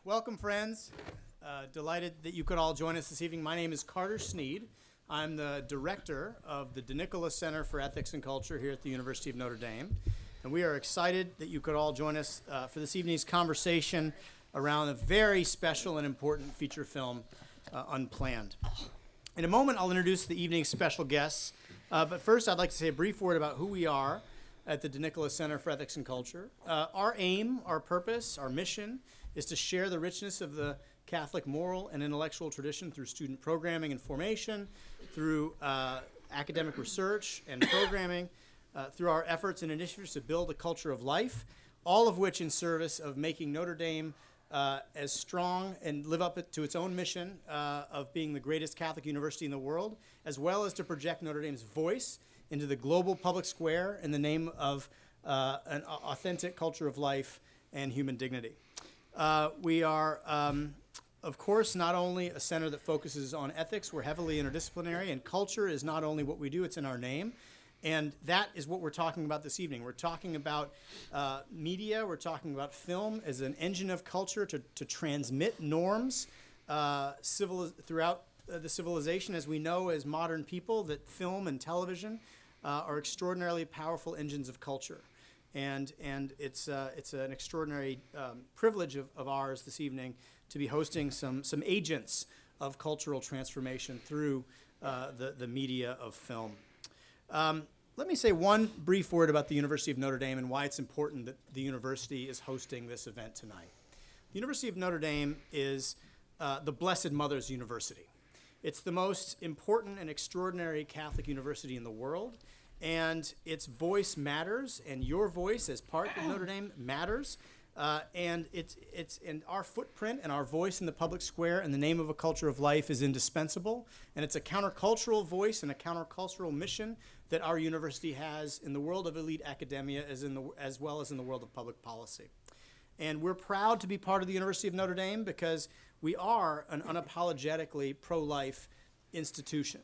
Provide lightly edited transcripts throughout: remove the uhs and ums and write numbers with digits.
Welcome, friends. Delighted that you could all join us this evening. My name is Carter Snead. I'm the director of the Nicola Center for Ethics and Culture here at the University of Notre Dame. And we are excited that you could all join us for this evening's conversation around a very special and important feature film, Unplanned. In a moment, I'll introduce the evening's special guests. But first, I'd like to say a brief word about who we are at the Nicola Center for Ethics and Culture. Our aim, our purpose, our mission is to share the richness of the Catholic moral and intellectual tradition through student programming and formation, through academic research and programming, through our efforts and initiatives to build a culture of life, all of which in service of making Notre Dame as strong and live up to its own mission of being the greatest Catholic university in the world, as well as to project Notre Dame's voice into the global public square in the name of an authentic culture of life and human dignity. We are, of course, not only a center that focuses on ethics, we're heavily interdisciplinary, and culture is not only what we do, it's in our name. And that is what we're talking about this evening. We're talking about media, we're talking about film as an engine of culture to transmit norms throughout the civilization. As we know as modern people, that film and television are extraordinarily powerful engines of culture. And it's an extraordinary privilege of ours this evening to be hosting some agents of cultural transformation through the media of film. Let me say one brief word about the University of Notre Dame and why it's important that the university is hosting this event tonight. The University of Notre Dame is the Blessed Mother's University. It's the most important and extraordinary Catholic university in the world, and its voice matters, and your voice as part of Notre Dame matters. And our footprint and our voice in the public square in the name of a culture of life is indispensable. And it's a countercultural voice and a countercultural mission that our university has in the world of elite academia as well as in the world of public policy. And we're proud to be part of the University of Notre Dame because we are an unapologetically pro-life institution.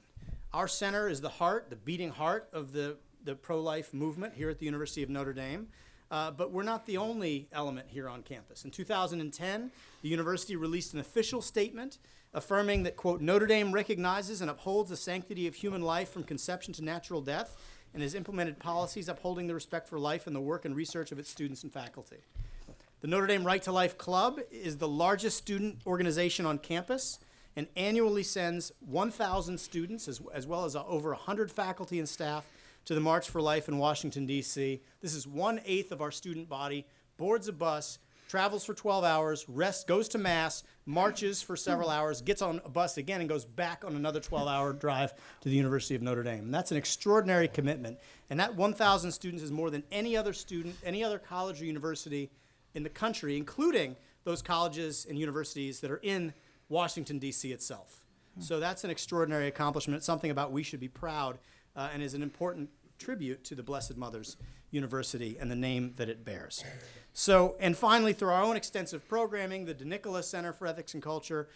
Our center is the heart, the beating heart of the pro-life movement here at the University of Notre Dame. But we're not the only element here on campus. In 2010, the university released an official statement affirming that, quote, Notre Dame recognizes and upholds the sanctity of human life from conception to natural death and has implemented policies upholding the respect for life and the work and research of its students and faculty. The Notre Dame Right to Life Club is the largest student organization on campus and annually sends 1,000 students as well as over 100 faculty and staff to the March for Life in Washington, D.C. This is 1/8 of our student body, boards a bus, travels for 12 hours, rests, goes to Mass, marches for several hours, gets on a bus again, and goes back on another 12-hour drive to the University of Notre Dame. And that's an extraordinary commitment. And that 1,000 students is more than any other student, any other college or university in the country, including those colleges and universities that are in Washington, D.C. itself. So that's an extraordinary accomplishment. It's something about we should be proud and is an important tribute to the Blessed Mother's University and the name that it bears. So, and finally, through our own extensive programming, the Nicola Center for Ethics and Culture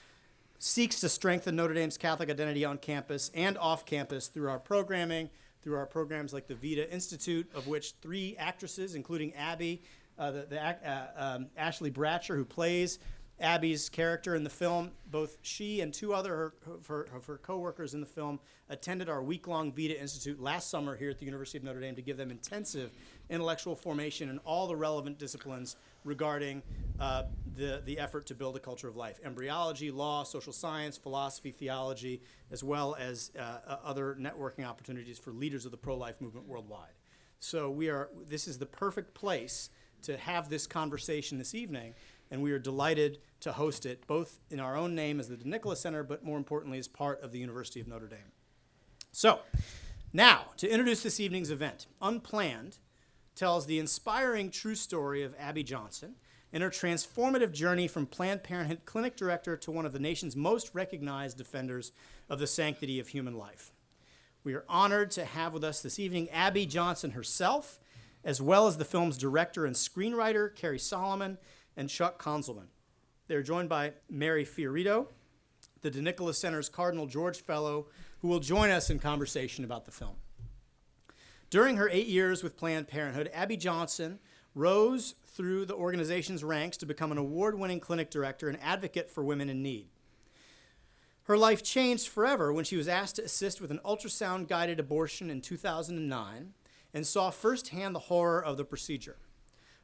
seeks to strengthen Notre Dame's Catholic identity on campus and off campus through our programming, through our programs like the Vita Institute, of which 3 actresses, including Abby, Ashley Bratcher, who plays Abby's character in the film, both she and 2 other of her co-workers in the film attended our week-long Vita Institute last summer here at the University of Notre Dame to give them intensive intellectual formation in all the relevant disciplines regarding the effort to build a culture of life: embryology, law, social science, philosophy, theology, as well as other networking opportunities for leaders of the pro-life movement worldwide. So this is the perfect place to have this conversation this evening, and we are delighted to host it both in our own name as the Nicola Center, but more importantly as part of the University of Notre Dame. So, now, to introduce this evening's event, Unplanned tells the inspiring true story of Abby Johnson and her transformative journey from Planned Parenthood clinic director to one of the nation's most recognized defenders of the sanctity of human life. We are honored to have with us this evening Abby Johnson herself, as well as the film's director and screenwriter, Cary and Chuck Konzelman. They're joined by Mary FioRito, the Nicola Center's Cardinal George Fellow, who will join us in conversation about the film. During her 8 years with Planned Parenthood, Abby Johnson rose through the organization's ranks to become an award-winning clinic director and advocate for women in need. Her life changed forever when she was asked to assist with an ultrasound-guided abortion in 2009 and saw firsthand the horror of the procedure.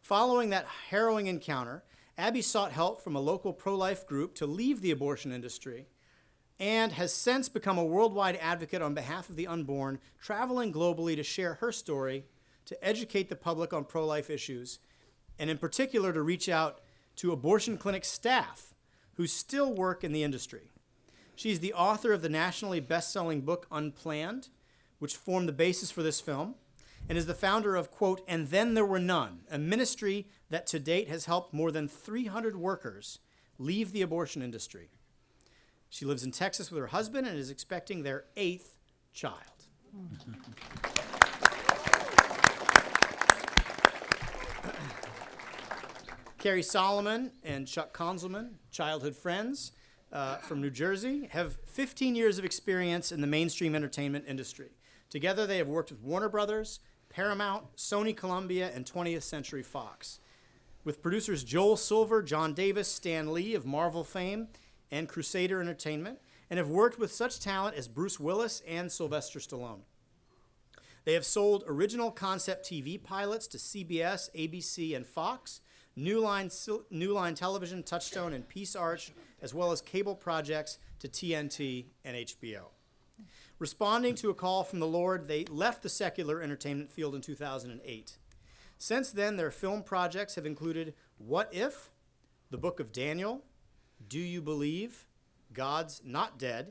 Following that harrowing encounter, Abby sought help from a local pro-life group to leave the abortion industry and has since become a worldwide advocate on behalf of the unborn, traveling globally to share her story, to educate the public on pro-life issues, and in particular to reach out to abortion clinic staff who still work in the industry. She's the author of the nationally best-selling book Unplanned, which formed the basis for this film, and is the founder of, quote, And Then There Were None, a ministry that to date has helped more than 300 workers leave the abortion industry. She lives in Texas with her husband and is expecting their 8th child. Cary Solomon and Chuck Konzelman, childhood friends from New Jersey, have 15 years of experience in the mainstream entertainment industry. Together, they have worked with Warner Brothers, Paramount, Sony Columbia, and 20th Century Fox. With producers Joel Silver, John Davis, Stan Lee of Marvel fame, and Crusader Entertainment, and have worked with such talent as Bruce Willis and Sylvester Stallone. They have sold original concept TV pilots to CBS, ABC, and Fox, New Line Television, Touchstone, and Peace Arch, as well as cable projects to TNT and HBO. Responding to a call from the Lord, they left the secular entertainment field in 2008. Since then, their film projects have included What If?, The Book of Daniel, Do You Believe?, God's Not Dead,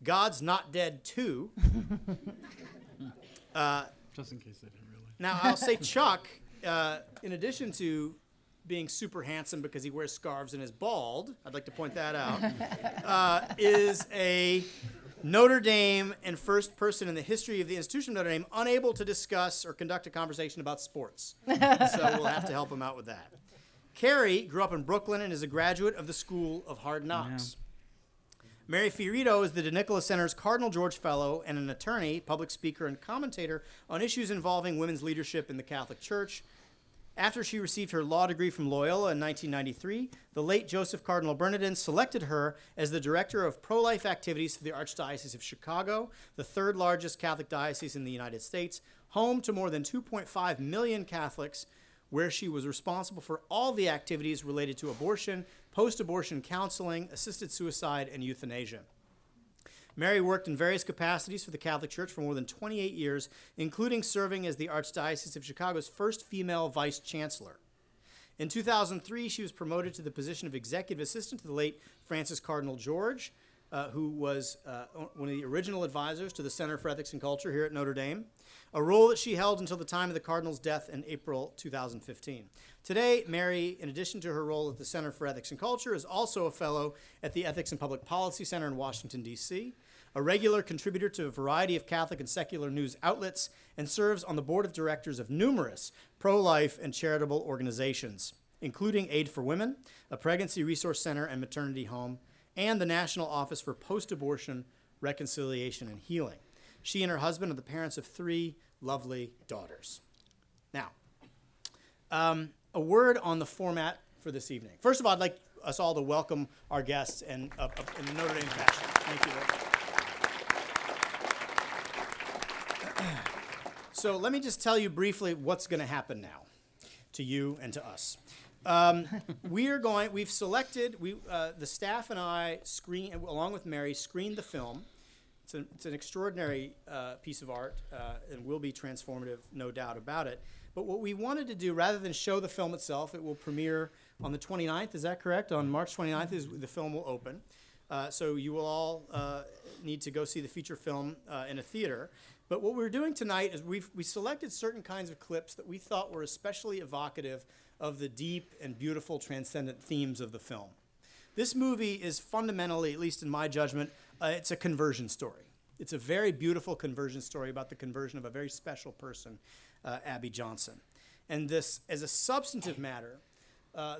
God's Not Dead 2. Just in case they didn't realize. Now, I'll say Chuck, in addition to being super handsome because he wears scarves and is bald, I'd like to point that out, is a Notre Dame and first person in the history of the institution of Notre Dame unable to discuss or conduct a conversation about sports. So we'll have to help him out with that. Cary grew up in Brooklyn and is a graduate of the School of Hard Knocks. Yeah. Mary FioRito is the Nicola Center's Cardinal George Fellow and an attorney, public speaker, and commentator on issues involving women's leadership in the Catholic Church. After she received her law degree from Loyola in 1993, the late Joseph Cardinal Bernardin selected her as the director of pro-life activities for the Archdiocese of Chicago, the third largest Catholic diocese in the United States, home to more than 2.5 million Catholics, where she was responsible for all the activities related to abortion, post-abortion counseling, assisted suicide, and euthanasia. Mary worked in various capacities for the Catholic Church for more than 28 years, including serving as the Archdiocese of Chicago's first female vice chancellor. In 2003, she was promoted to the position of executive assistant to the late Francis Cardinal George, who was one of the original advisors to the Center for Ethics and Culture here at Notre Dame, a role that she held until the time of the Cardinal's death in April 2015. Today, Mary, in addition to her role at the Center for Ethics and Culture, is also a fellow at the Ethics and Public Policy Center in Washington, D.C., a regular contributor to a variety of Catholic and secular news outlets, and serves on the board of directors of numerous pro-life and charitable organizations, including Aid for Women, a pregnancy resource center and maternity home, and the National Office for Post-Abortion Reconciliation and Healing. She and her husband are the parents of 3 lovely daughters. Now, a word on the format for this evening. First of all, I'd like us all to welcome our guests in the Notre Dame fashion. Thank you very much. So let me just tell you briefly what's going to happen now to you and to us. We've selected, the staff and I along with Mary, screened the film. It's an extraordinary piece of art and will be transformative, no doubt about it. But what we wanted to do, rather than show the film itself, it will premiere on the 29th, is that correct? On March 29th, the film will open. So you will all need to go see the feature film in a theater. But what we're doing tonight is we selected certain kinds of clips that we thought were especially evocative of the deep and beautiful transcendent themes of the film. This movie is fundamentally, at least in my judgment, it's a conversion story. It's a very beautiful conversion story about the conversion of a very special person, Abby Johnson. And this, as a substantive matter,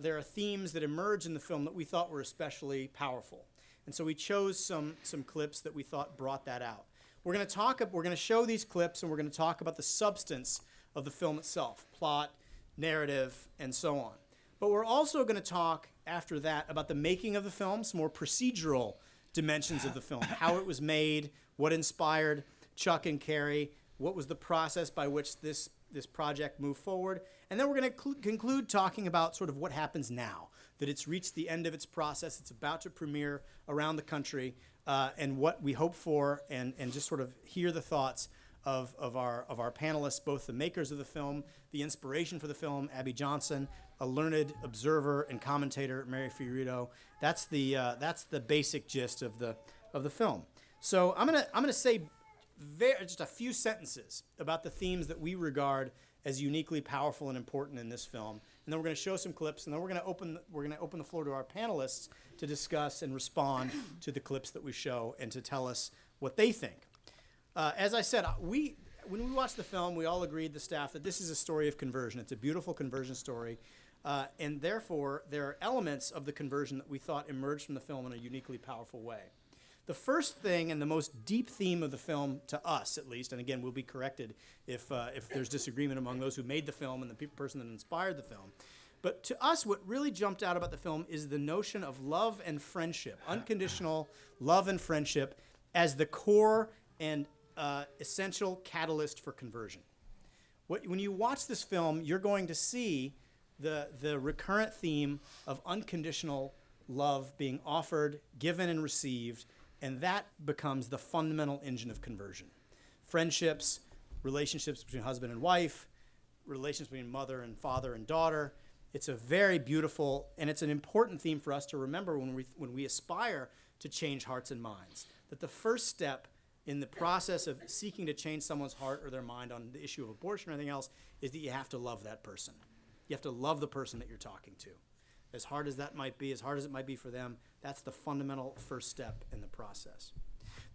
there are themes that emerge in the film that we thought were especially powerful. And so we chose some clips that we thought brought that out. We're going to show these clips, and we're going to talk about the substance of the film itself, plot, narrative, and so on. But we're also going to talk after that about the making of the film, some more procedural dimensions of the film, how it was made, what inspired Chuck and Cary, what was the process by which this project moved forward. And then we're going to conclude talking about sort of what happens now, that it's reached the end of its process, it's about to premiere around the country, and what we hope for, and just sort of hear the thoughts of our panelists, both the makers of the film, the inspiration for the film, Abby Johnson, a learned observer and commentator, Mary FioRito. That's the basic gist of the film. So I'm gonna say just a few sentences about the themes that we regard as uniquely powerful and important in this film, and then we're going to show some clips, and then we're going to open the floor to our panelists to discuss and respond to the clips that we show and to tell us what they think. As I said, when we watched the film, we all agreed, the staff, that this is a story of conversion. It's a beautiful conversion story, and therefore there are elements of the conversion that we thought emerged from the film in a uniquely powerful way. The first thing and the most deep theme of the film, to us at least, and again, we'll be corrected if there's disagreement among those who made the film and the person that inspired the film, but to us, what really jumped out about the film is the notion of love and friendship, unconditional love and friendship as the core and essential catalyst for conversion. When you watch this film, you're going to see the recurrent theme of unconditional love being offered, given, and received, and that becomes the fundamental engine of conversion. Friendships, relationships between husband and wife, relations between mother and father and daughter. It's a very beautiful, and it's an important theme for us to remember when we aspire to change hearts and minds. That the first step in the process of seeking to change someone's heart or their mind on the issue of abortion or anything else is that you have to love that person. You have to love the person that you're talking to. As hard as that might be, as hard as it might be for them, that's the fundamental first step in the process.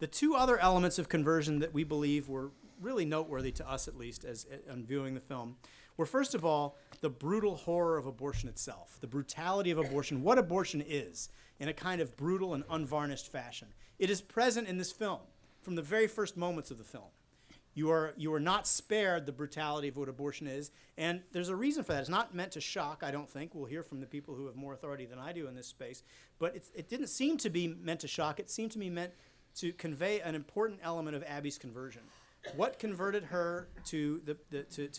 The two other elements of conversion that we believe were really noteworthy to us, at least, as on viewing the film, were first of all the brutal horror of abortion itself, the brutality of abortion, what abortion is, in a kind of brutal and unvarnished fashion. It is present in this film from the very first moments of the film. You are not spared the brutality of what abortion is, and there's a reason for that. It's not meant to shock, I don't think. We'll hear from the people who have more authority than I do in this space, but it didn't seem to be meant to shock. It seemed to be meant to convey an important element of Abby's conversion. What converted her to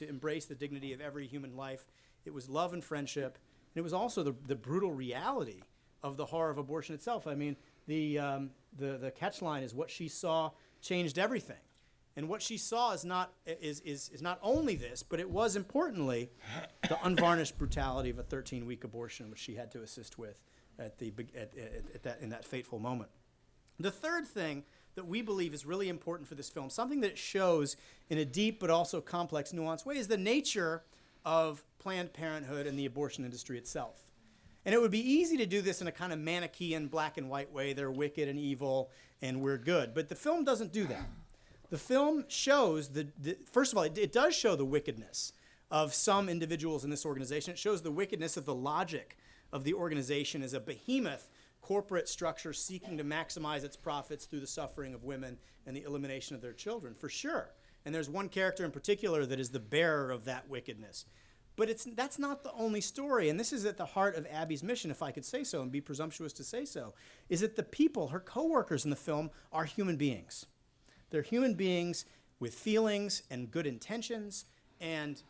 embrace the dignity of every human life? It was love and friendship, and it was also the brutal reality of the horror of abortion itself. I mean, the catchline is what she saw changed everything. And what she saw is not only this, but it was importantly the unvarnished brutality of a 13-week abortion, which she had to assist with in that fateful moment. The third thing that we believe is really important for this film, something that it shows in a deep but also complex, nuanced way, is the nature of Planned Parenthood and the abortion industry itself. And it would be easy to do this in a kind of Manichaean black and white way. They're wicked and evil, and we're good. But the film doesn't do that. The film shows, first of all, it does show the wickedness of some individuals in this organization. It shows the wickedness of the logic of the organization as a behemoth corporate structure seeking to maximize its profits through the suffering of women and the elimination of their children, for sure. And there's one character in particular that is the bearer of that wickedness. But that's not the only story, and this is at the heart of Abby's mission, if I could say so and be presumptuous to say so, is that the people, her co-workers in the film, are human beings. They're human beings with feelings and good intentions and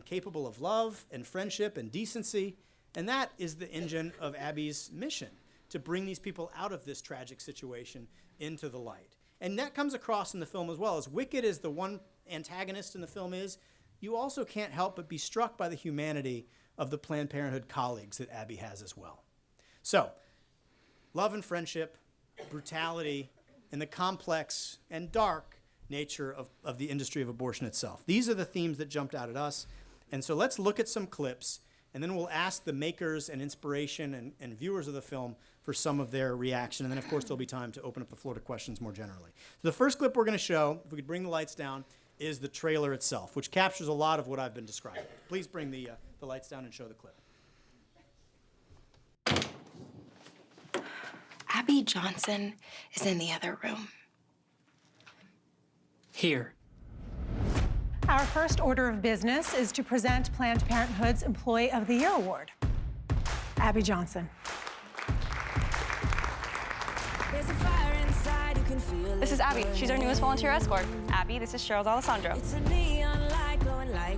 capable of love and friendship and decency, and that is the engine of Abby's mission, to bring these people out of this tragic situation into the light. And that comes across in the film as well. As wicked as the one antagonist in the film is, you also can't help but be struck by the humanity of the Planned Parenthood colleagues that Abby has as well. So, love and friendship, brutality, and the complex and dark nature of the industry of abortion itself. These are the themes that jumped out at us. And so let's look at some clips, and then we'll ask the makers and inspiration and viewers of the film for some of their reaction. And then, of course, there'll be time to open up the floor to questions more generally. So the first clip we're going to show, if we could bring the lights down, is the trailer itself, which captures a lot of what I've been describing. Please bring the lights down and show the clip. Abby Johnson is in the other room. Here. Our first order of business is to present Planned Parenthood's Employee of the Year Award. Abby Johnson. This is Abby. She's our newest volunteer escort. Abby, this is Cheryl's Alessandro.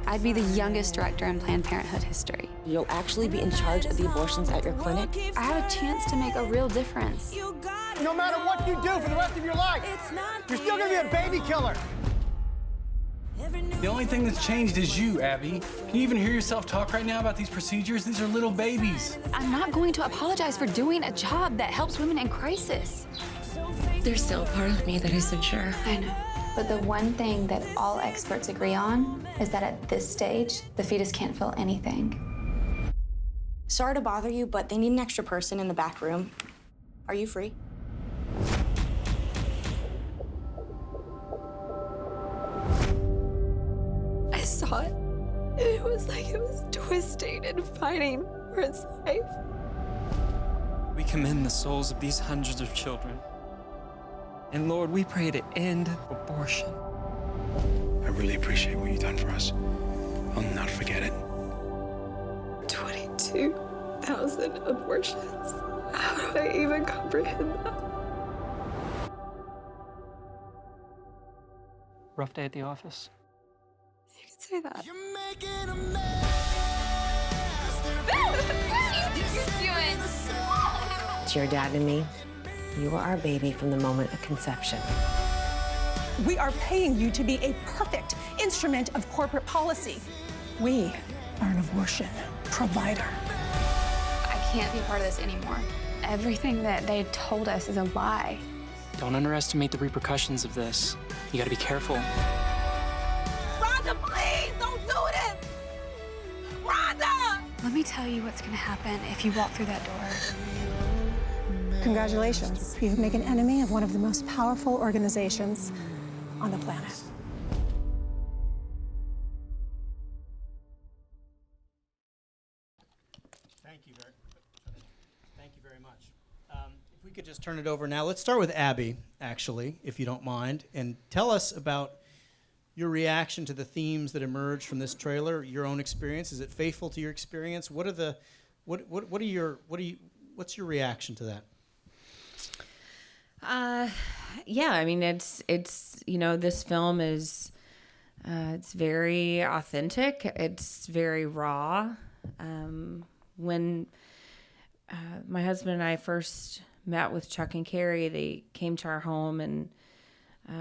I'd be the youngest director in Planned Parenthood history. You'll actually be in charge of the abortions at your clinic. I have a chance to make a real difference. No matter what you do for the rest of your life, you're still gonna be a baby killer. The only thing that's changed is you, Abby. Can you even hear yourself talk right now about these procedures? These are little babies. I'm not going to apologize for doing a job that helps women in crisis. There's still a part of me that isn't sure. I know. But the one thing that all experts agree on is that at this stage, the fetus can't feel anything. Sorry to bother you, but they need an extra person in the back room. Are you free? I saw it. It was like it was twisting and fighting for its life. We commend the souls of these hundreds of children. And Lord, we pray to end abortion. I really appreciate what you've done for us. I'll not forget it. 22,000 abortions. How do I even comprehend that? Rough day at the office. You can say that. You're making a mess. It's your dad and me. You were our baby from the moment of conception. We are paying you to be a perfect instrument of corporate policy. We are an abortion provider. I can't be a part of this anymore. Everything that they told us is a lie. Don't underestimate the repercussions of this. You gotta be careful. Rhonda, please, don't do this! Rhonda! Let me tell you what's gonna happen if you walk through that door. Congratulations. You have made an enemy of one of the most powerful organizations on the planet. Thank you very much. If we could just turn it over now. Let's start with Abby, actually, if you don't mind, and tell us about your reaction to the themes that emerged from this trailer, your own experience. Is it faithful to your experience? What's your reaction to that? Yeah, I mean, it's this film is, it's very authentic. It's very raw. When my husband and I first met with Chuck and Cary, they came to our home and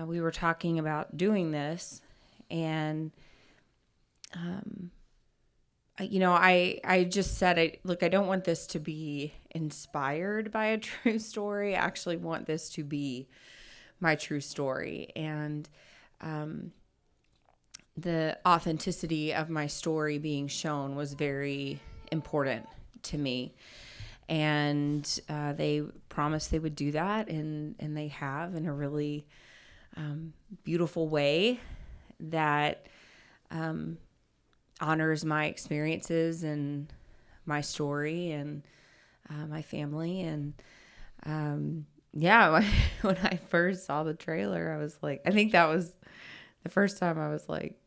we were talking about doing this. And, I just said, look, I don't want this to be inspired by a true story. I actually want this to be my true story. And the authenticity of my story being shown was very important to me. And they promised they would do that, and they have, in a really beautiful way that honors my experiences and my story and my family. And when I first saw the trailer, I was like, I think that was the first time I was like,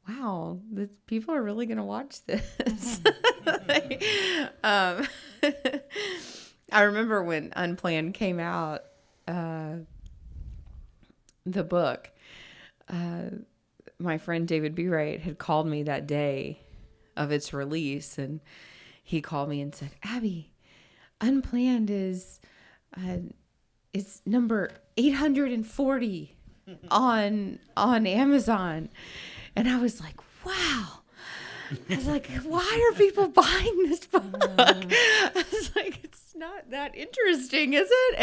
wow, people are really going to watch this. I remember when Unplanned came out, the book, my friend David B. Wright had called me that day of its release, and he called me and said, Abby, Unplanned is it's number 840 on Amazon. And I was like, wow. I was like, why are people buying this book? I was like, it's not that interesting, is it?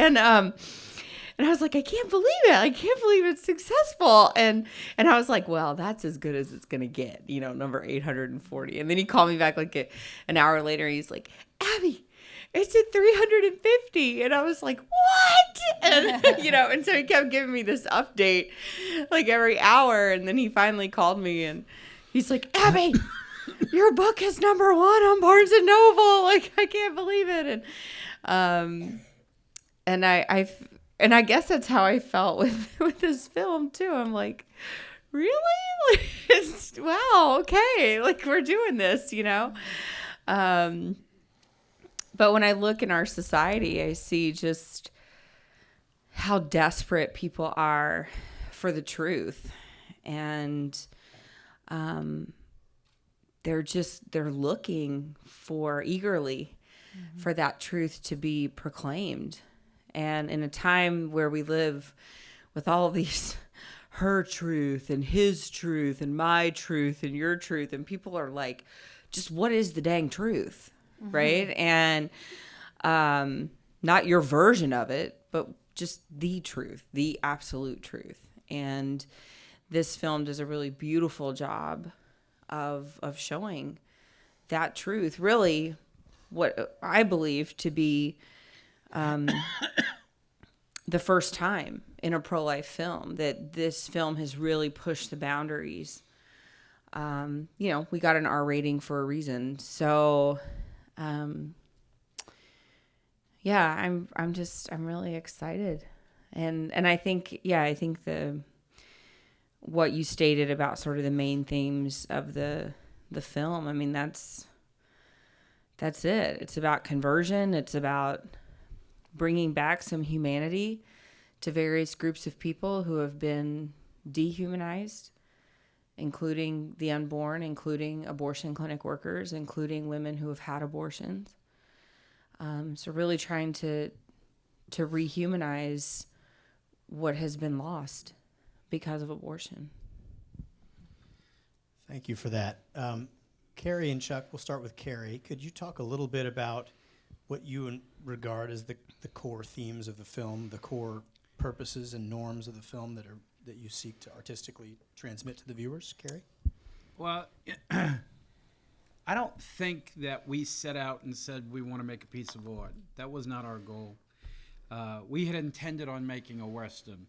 And I was like, I can't believe it. I can't believe it's successful. And I was like, well, that's as good as it's going to get, number 840. And then he called me back like an hour later. He's like, Abby, it's at 350. And I was like, what? And, and so he kept giving me this update like every hour. And then he finally called me and he's like, Abby, your book is number 1 on Barnes & Noble. Like, I can't believe it. And I guess that's how I felt with this film too. I'm like, really? Wow, okay, like we're doing this, But when I look in our society, I see just how desperate people are for the truth. And they're looking for eagerly for that truth to be proclaimed. And in a time where we live with all of these her truth and his truth and my truth and your truth, and people are like, just what is the dang truth? Right? And not your version of it, but just the truth, the absolute truth. And this film does a really beautiful job of showing that truth, really what I believe to be the first time in a pro-life film that this film has really pushed the boundaries. We got an R rating for a reason. So, I'm really excited. And I think what you stated about sort of the main themes of the film, I mean, that's it. It's about conversion. It's about bringing back some humanity to various groups of people who have been dehumanized, including the unborn, including abortion clinic workers, including women who have had abortions. So really trying to rehumanize what has been lost because of abortion. Thank you for that. Cary and Chuck, we'll start with Cary. Could you talk a little bit about what you regard as the core themes of the film, the core purposes and norms of the film that you seek to artistically transmit to the viewers, Cary? Well, I don't think that we set out and said we want to make a piece of art. That was not our goal. We had intended on making a Western.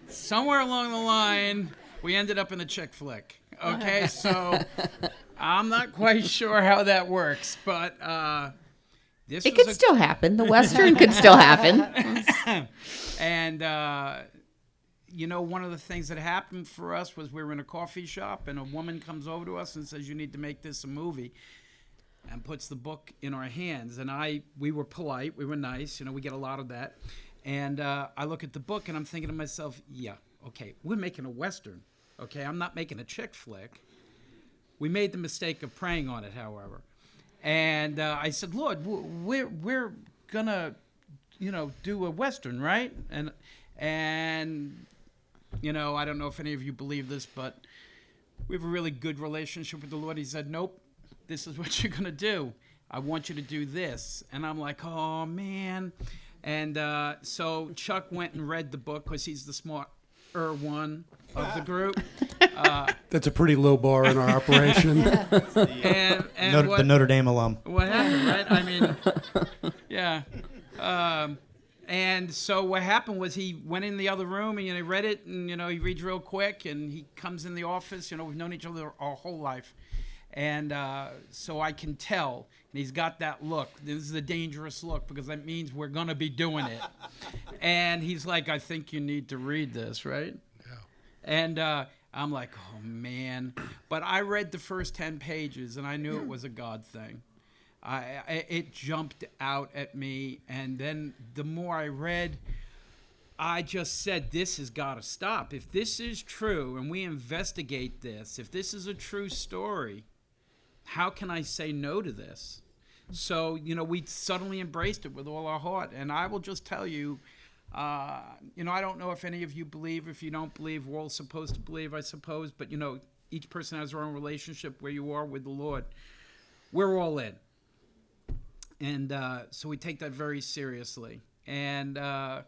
Somewhere along the line, we ended up in a chick flick. Okay, so I'm not quite sure how that works, but it could still happen. The Western could still happen. And one of the things that happened for us was we were in a coffee shop, and a woman comes over to us and says, "You need to make this a movie," and puts the book in our hands. And we were polite, we were nice, we get a lot of that. And I look at the book, and I'm thinking to myself, yeah, okay, we're making a Western. Okay, I'm not making a chick flick. We made the mistake of preying on it, however. And I said, Lord, we're gonna, do a Western, right? And I don't know if any of you believe this, but we have a really good relationship with the Lord. He said, nope, this is what you're gonna do. I want you to do this. And I'm like, oh man. And so Chuck went and read the book because he's the smarter one of the group. That's a pretty low bar in our operation. The Notre Dame alum. What happened, right? I mean, yeah. And so what happened was he went in the other room and he read it, and he reads real quick, and he comes in the office. We've known each other our whole life, and so I can tell. And he's got that look. This is a dangerous look because that means we're gonna be doing it. And he's like, I think you need to read this, right? Yeah. And I'm like, oh man. But I read the first 10 pages and I knew it was a God thing. It jumped out at me, and then the more I read, I just said, this has got to stop. If this is true and we investigate this, if this is a true story, how can I say no to this? So, we suddenly embraced it with all our heart. And I will just tell you, I don't know if any of you believe. If you don't believe, we're all supposed to believe, I suppose. But, each person has their own relationship where you are with the Lord. We're all in. And so we take that very seriously. And I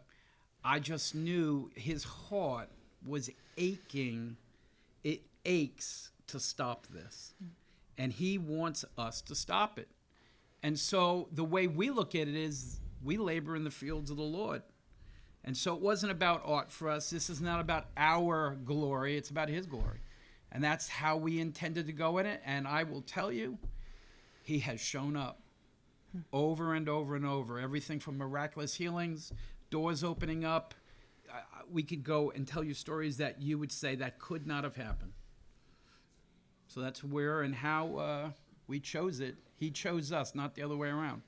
just knew his heart was aching. It aches to stop this. And he wants us to stop it. And so the way we look at it is we labor in the fields of the Lord. And so it wasn't about art for us. This is not about our glory. It's about his glory. And that's how we intended to go in it. And I will tell you, he has shown up over and over and over. Everything from miraculous healings, doors opening up, we could go and tell you stories that you would say that could not have happened. So that's where and how we chose it. He chose us, not the other way around.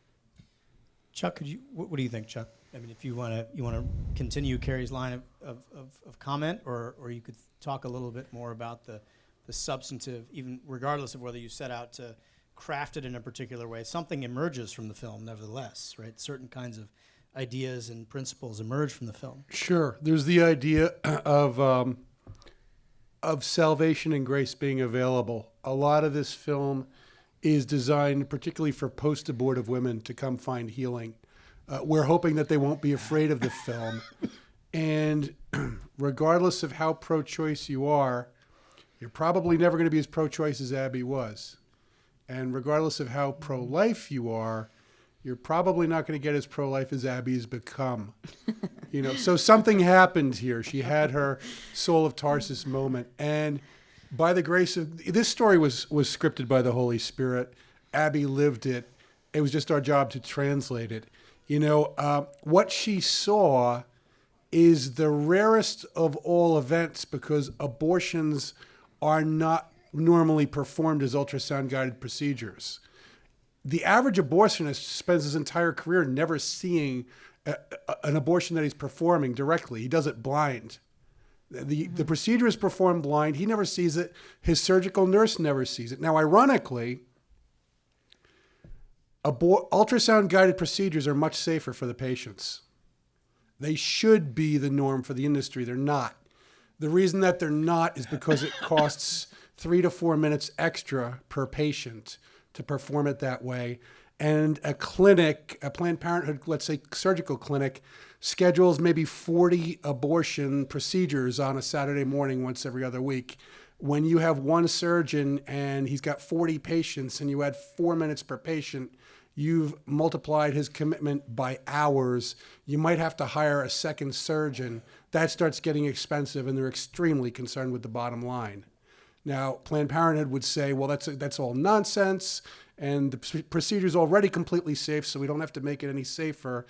Chuck, what do you think, Chuck? I mean, if you want to continue Cary's line of comment, or you could talk a little bit more about the substantive, even regardless of whether you set out to craft it in a particular way, something emerges from the film nevertheless, right? Certain kinds of ideas and principles emerge from the film. Sure. There's the idea of salvation and grace being available. A lot of this film is designed particularly for post-abortive women to come find healing. We're hoping that they won't be afraid of the film. And regardless of how pro-choice you are, you're probably never going to be as pro-choice as Abby was. And regardless of how pro-life you are, you're probably not going to get as pro-life as Abby has become. So something happened here. She had her Saul of Tarsus moment. And by the grace of, this story was scripted by the Holy Spirit. Abby lived it. It was just our job to translate it. What she saw is the rarest of all events, because abortions are not normally performed as ultrasound-guided procedures. The average abortionist spends his entire career never seeing an abortion that he's performing directly. He does it blind. The procedure is performed blind. He never sees it. His surgical nurse never sees it. Now, ironically, ultrasound-guided procedures are much safer for the patients. They should be the norm for the industry. They're not. The reason that they're not is because it costs 3 to 4 minutes extra per patient to perform it that way. And a clinic, a Planned Parenthood, let's say surgical clinic, schedules maybe 40 abortion procedures on a Saturday morning once every other week. When you have one surgeon and he's got 40 patients and you add 4 minutes per patient, you've multiplied his commitment by hours. You might have to hire a second surgeon. That starts getting expensive, and they're extremely concerned with the bottom line. Now, Planned Parenthood would say, well, that's all nonsense, and the procedure's already completely safe, so we don't have to make it any safer.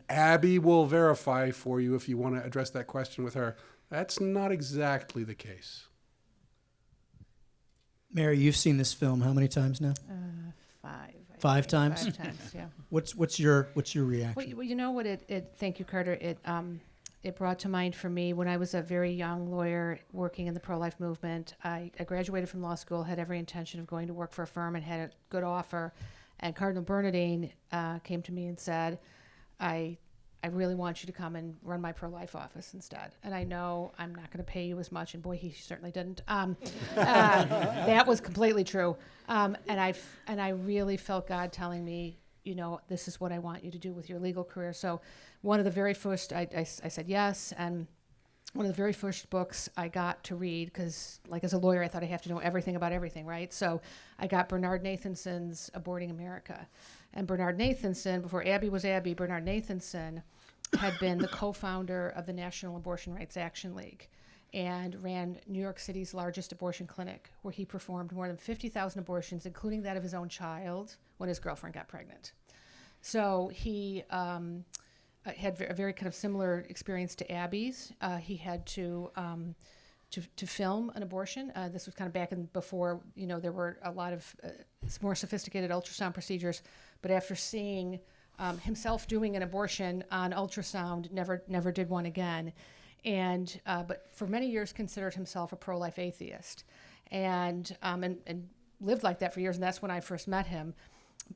Abby will verify for you if you want to address that question with her. That's not exactly the case. Mary, you've seen this film how many times now? 5. 5 times? 5 times, yeah. What's your reaction? Well, you know what thank you, Carter. It brought to mind for me when I was a very young lawyer working in the pro-life movement. I graduated from law school, had every intention of going to work for a firm, and had a good offer. And Cardinal Bernardine came to me and said, I really want you to come and run my pro-life office instead. And I know I'm not going to pay you as much, and boy, he certainly didn't. That was completely true. And I really felt God telling me, this is what I want you to do with your legal career. So one of the very first, I said yes, and one of the very first books I got to read, because like as a lawyer, I thought I have to know everything about everything, right? So I got Bernard Nathanson's Aborting America. And Bernard Nathanson, before Abby was Abby, Bernard Nathanson had been the co-founder of the National Abortion Rights Action League and ran New York City's largest abortion clinic, where he performed more than 50,000 abortions, including that of his own child, when his girlfriend got pregnant. So he had a very kind of similar experience to Abby's. He had to film an abortion. This was kind of back in before, there were a lot of more sophisticated ultrasound procedures. But after seeing himself doing an abortion on ultrasound, never did one again. And but for many years considered himself a pro-life atheist, and lived like that for years. And that's when I first met him.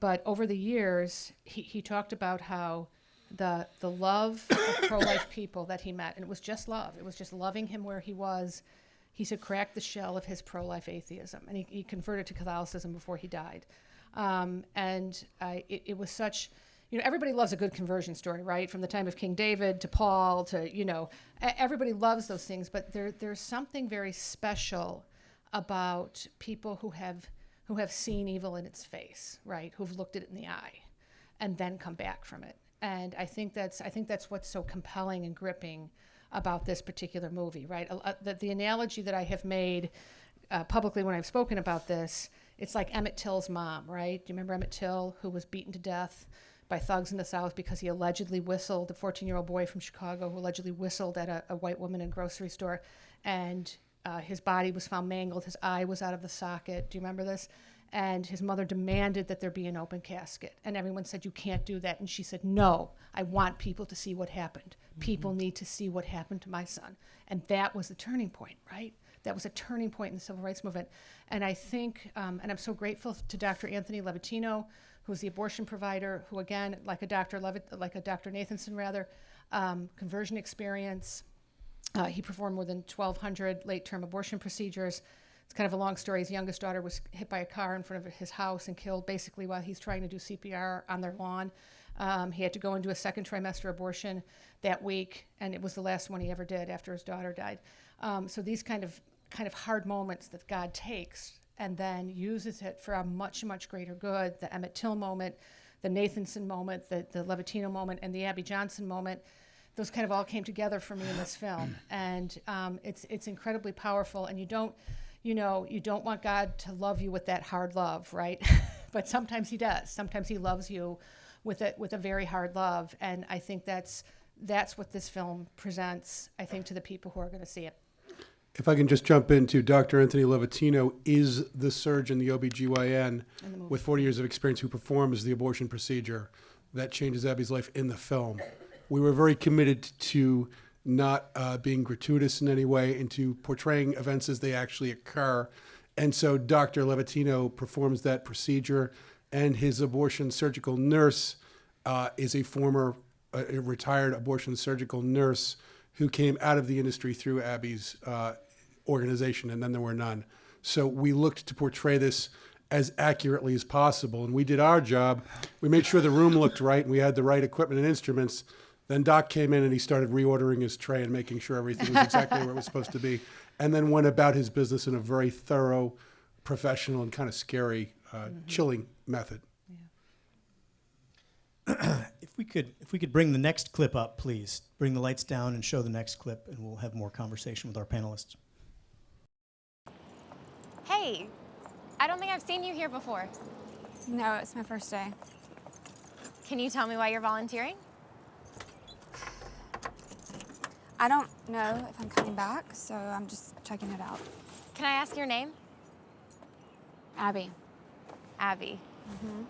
But over the years, he talked about how the love of pro-life people that he met, and it was just love. It was just loving him where he was. He said cracked the shell of his pro-life atheism, and he converted to Catholicism before he died. It was such, everybody loves a good conversion story, right? From the time of King David to Paul to, everybody loves those things. But there's something very special about people who have seen evil in its face, right? Who've looked at it in the eye, and then come back from it. And I think that's what's so compelling and gripping about this particular movie, right? The analogy that I have made publicly when I've spoken about this, it's like Emmett Till's mom, right? Do you remember Emmett Till, who was beaten to death by thugs in the South because he allegedly whistled, a 14-year-old boy from Chicago who allegedly whistled at a white woman in a grocery store, and his body was found mangled. His eye was out of the socket. Do you remember this? And his mother demanded that there be an open casket. And everyone said, you can't do that. And she said, no, I want people to see what happened. People need to see what happened to my son. And that was the turning point, right? That was a turning point in the civil rights movement. And I think, and I'm so grateful to Dr. Anthony Levatino, who's the abortion provider, who again, like a Dr. Nathanson, conversion experience. He performed more than 1,200 late-term abortion procedures. It's kind of a long story. His youngest daughter was hit by a car in front of his house and killed basically while he's trying to do CPR on their lawn. He had to go and do a second trimester abortion that week, and it was the last one he ever did after his daughter died. So these kind of hard moments that God takes and then uses it for a much, much greater good. The Emmett Till moment, the Nathanson moment, the Levatino moment, and the Abby Johnson moment. Those kind of all came together for me in this film, and it's incredibly powerful. And you don't want God to love you with that hard love, right? But sometimes He does. Sometimes He loves you with a very hard love, and I think that's what this film presents, I think, to the people who are going to see it. If I can just jump into, Dr. Anthony Levatino is the surgeon, the OBGYN, with 40 years of experience who performs the abortion procedure that changes Abby's life in the film. We were very committed to not being gratuitous in any way and to portraying events as they actually occur. And so Dr. Levatino performs that procedure, and his abortion surgical nurse is a former retired abortion surgical nurse who came out of the industry through Abby's organization, and then there were none. So we looked to portray this as accurately as possible, and we did our job. We made sure the room looked right and we had the right equipment and instruments. Then Doc came in and he started reordering his tray and making sure everything was exactly where it was supposed to be, and then went about his business in a very thorough, professional, and kind of scary, chilling method. If we could bring the next clip up, please. Bring the lights down and show the next clip, and we'll have more conversation with our panelists. Hey, I don't think I've seen you here before. No, it's my first day. Can you tell me why you're volunteering? I don't know if I'm coming back, so I'm just checking it out. Can I ask your name? Abby. Abby. Mm-hmm.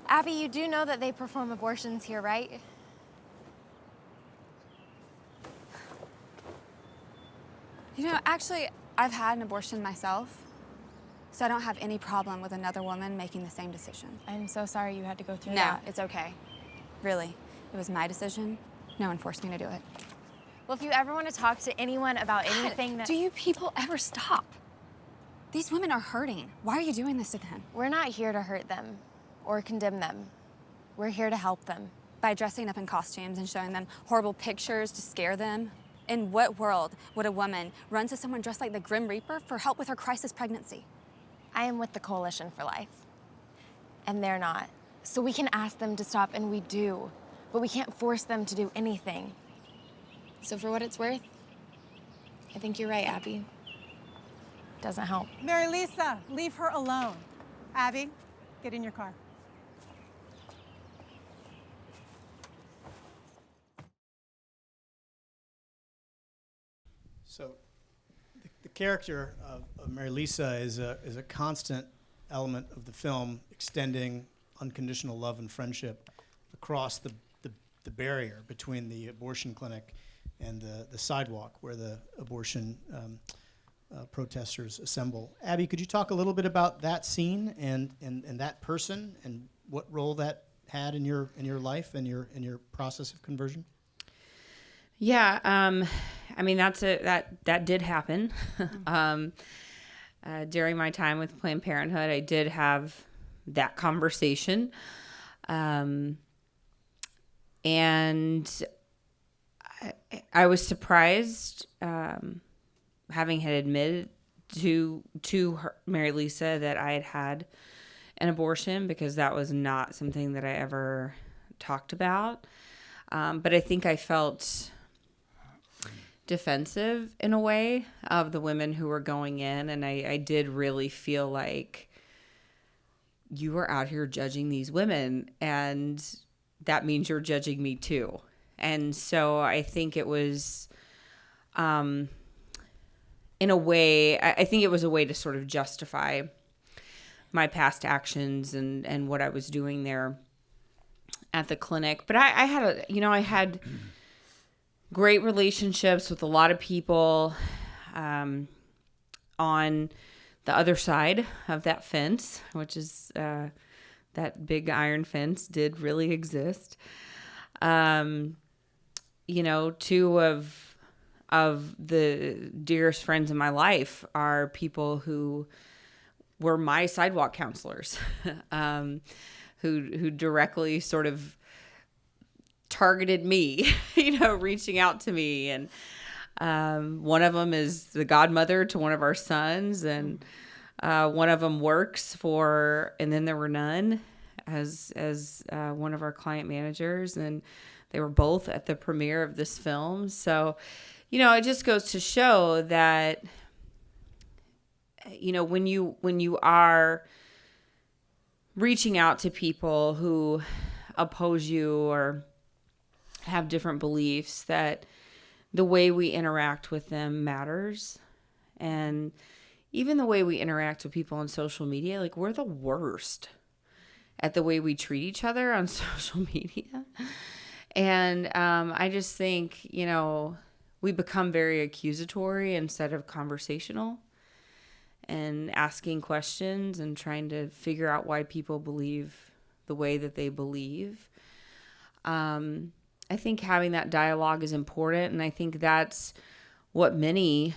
Abby, you do know that they perform abortions here, right? You know, actually, I've had an abortion myself, so I don't have any problem with another woman making the same decision. I'm so sorry you had to go through that. No, it's okay. Really. It was my decision. No one forced me to do it. Well, if you ever want to talk to anyone about anything Do you people ever stop? These women are hurting. Why are you doing this to them? We're not here to hurt them or condemn them. We're here to help them. By dressing up in costumes and showing them horrible pictures to scare them? In what world would a woman run to someone dressed like the Grim Reaper for help with her crisis pregnancy? I am with the Coalition for Life, and they're not. So we can ask them to stop, and we do, but we can't force them to do anything. So for what it's worth, I think you're right, Abby. Doesn't help. Mary Lisa, leave her alone. Abby, get in your car. So the character of Mary Lisa is a constant element of the film, extending unconditional love and friendship across the barrier between the abortion clinic and the sidewalk where the abortion protesters assemble. Abby, could you talk a little bit about that scene and that person and what role that had in your life and your process of conversion? Yeah, I mean that did happen. During my time with Planned Parenthood, I did have that conversation, and I was surprised, having had admitted to her, Mary Lisa, that I had an abortion, because that was not something that I ever talked about. But I think I felt defensive in a way of the women who were going in, and I did really feel like you were out here judging these women, and that means you're judging me too. And so I think it was, in a way, I think it was a way to sort of justify my past actions and what I was doing there at the clinic. But I had great relationships with a lot of people on the other side of that fence, which is that big iron fence did really exist. Two of the dearest friends in my life are people who were my sidewalk counselors, who directly sort of targeted me, reaching out to me. And one of them is the godmother to one of our sons, and one of them works for And Then There Were None as one of our client managers, and they were both at the premiere of this film. So, it just goes to show that, when you are reaching out to people who oppose you or have different beliefs, that the way we interact with them matters. And even the way we interact with people on social media, like, we're the worst at the way we treat each other on social media. And I just think, we become very accusatory instead of conversational, and asking questions and trying to figure out why people believe the way that they believe. I think having that dialogue is important, and I think that's what many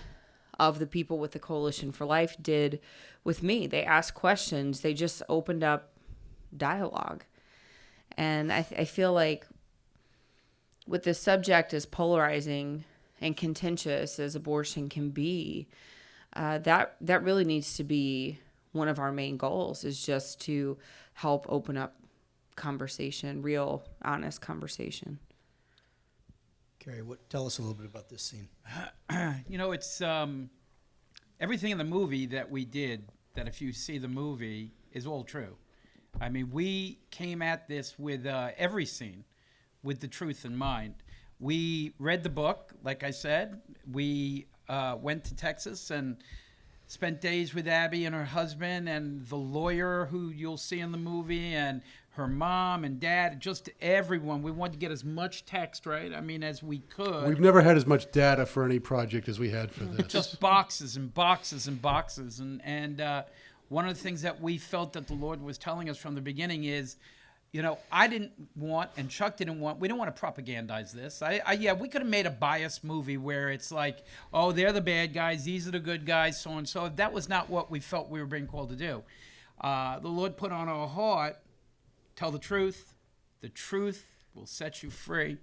of the people with the Coalition for Life did with me. They asked questions. They just opened up dialogue. And I feel like with the subject as polarizing and contentious as abortion can be, that really needs to be one of our main goals, is just to help open up conversation, real, honest conversation. Cary, tell us a little bit about this scene. It's everything in the movie that we did, that if you see the movie, is all true. I mean, we came at this with every scene with the truth in mind. We read the book, like I said. We went to Texas and spent days with Abby and her husband and the lawyer who you'll see in the movie, and her mom and dad, just everyone. We wanted to get as much text, right? I mean, as we could. We've never had as much data for any project as we had for this. Just boxes and boxes and boxes. And one of the things that we felt that the Lord was telling us from the beginning is, I didn't want, and Chuck didn't want, we don't want to propagandize this. We could have made a biased movie where it's like, oh, they're the bad guys, these are the good guys, so and so. That was not what we felt we were being called to do. The Lord put on our heart, tell the truth will set you free.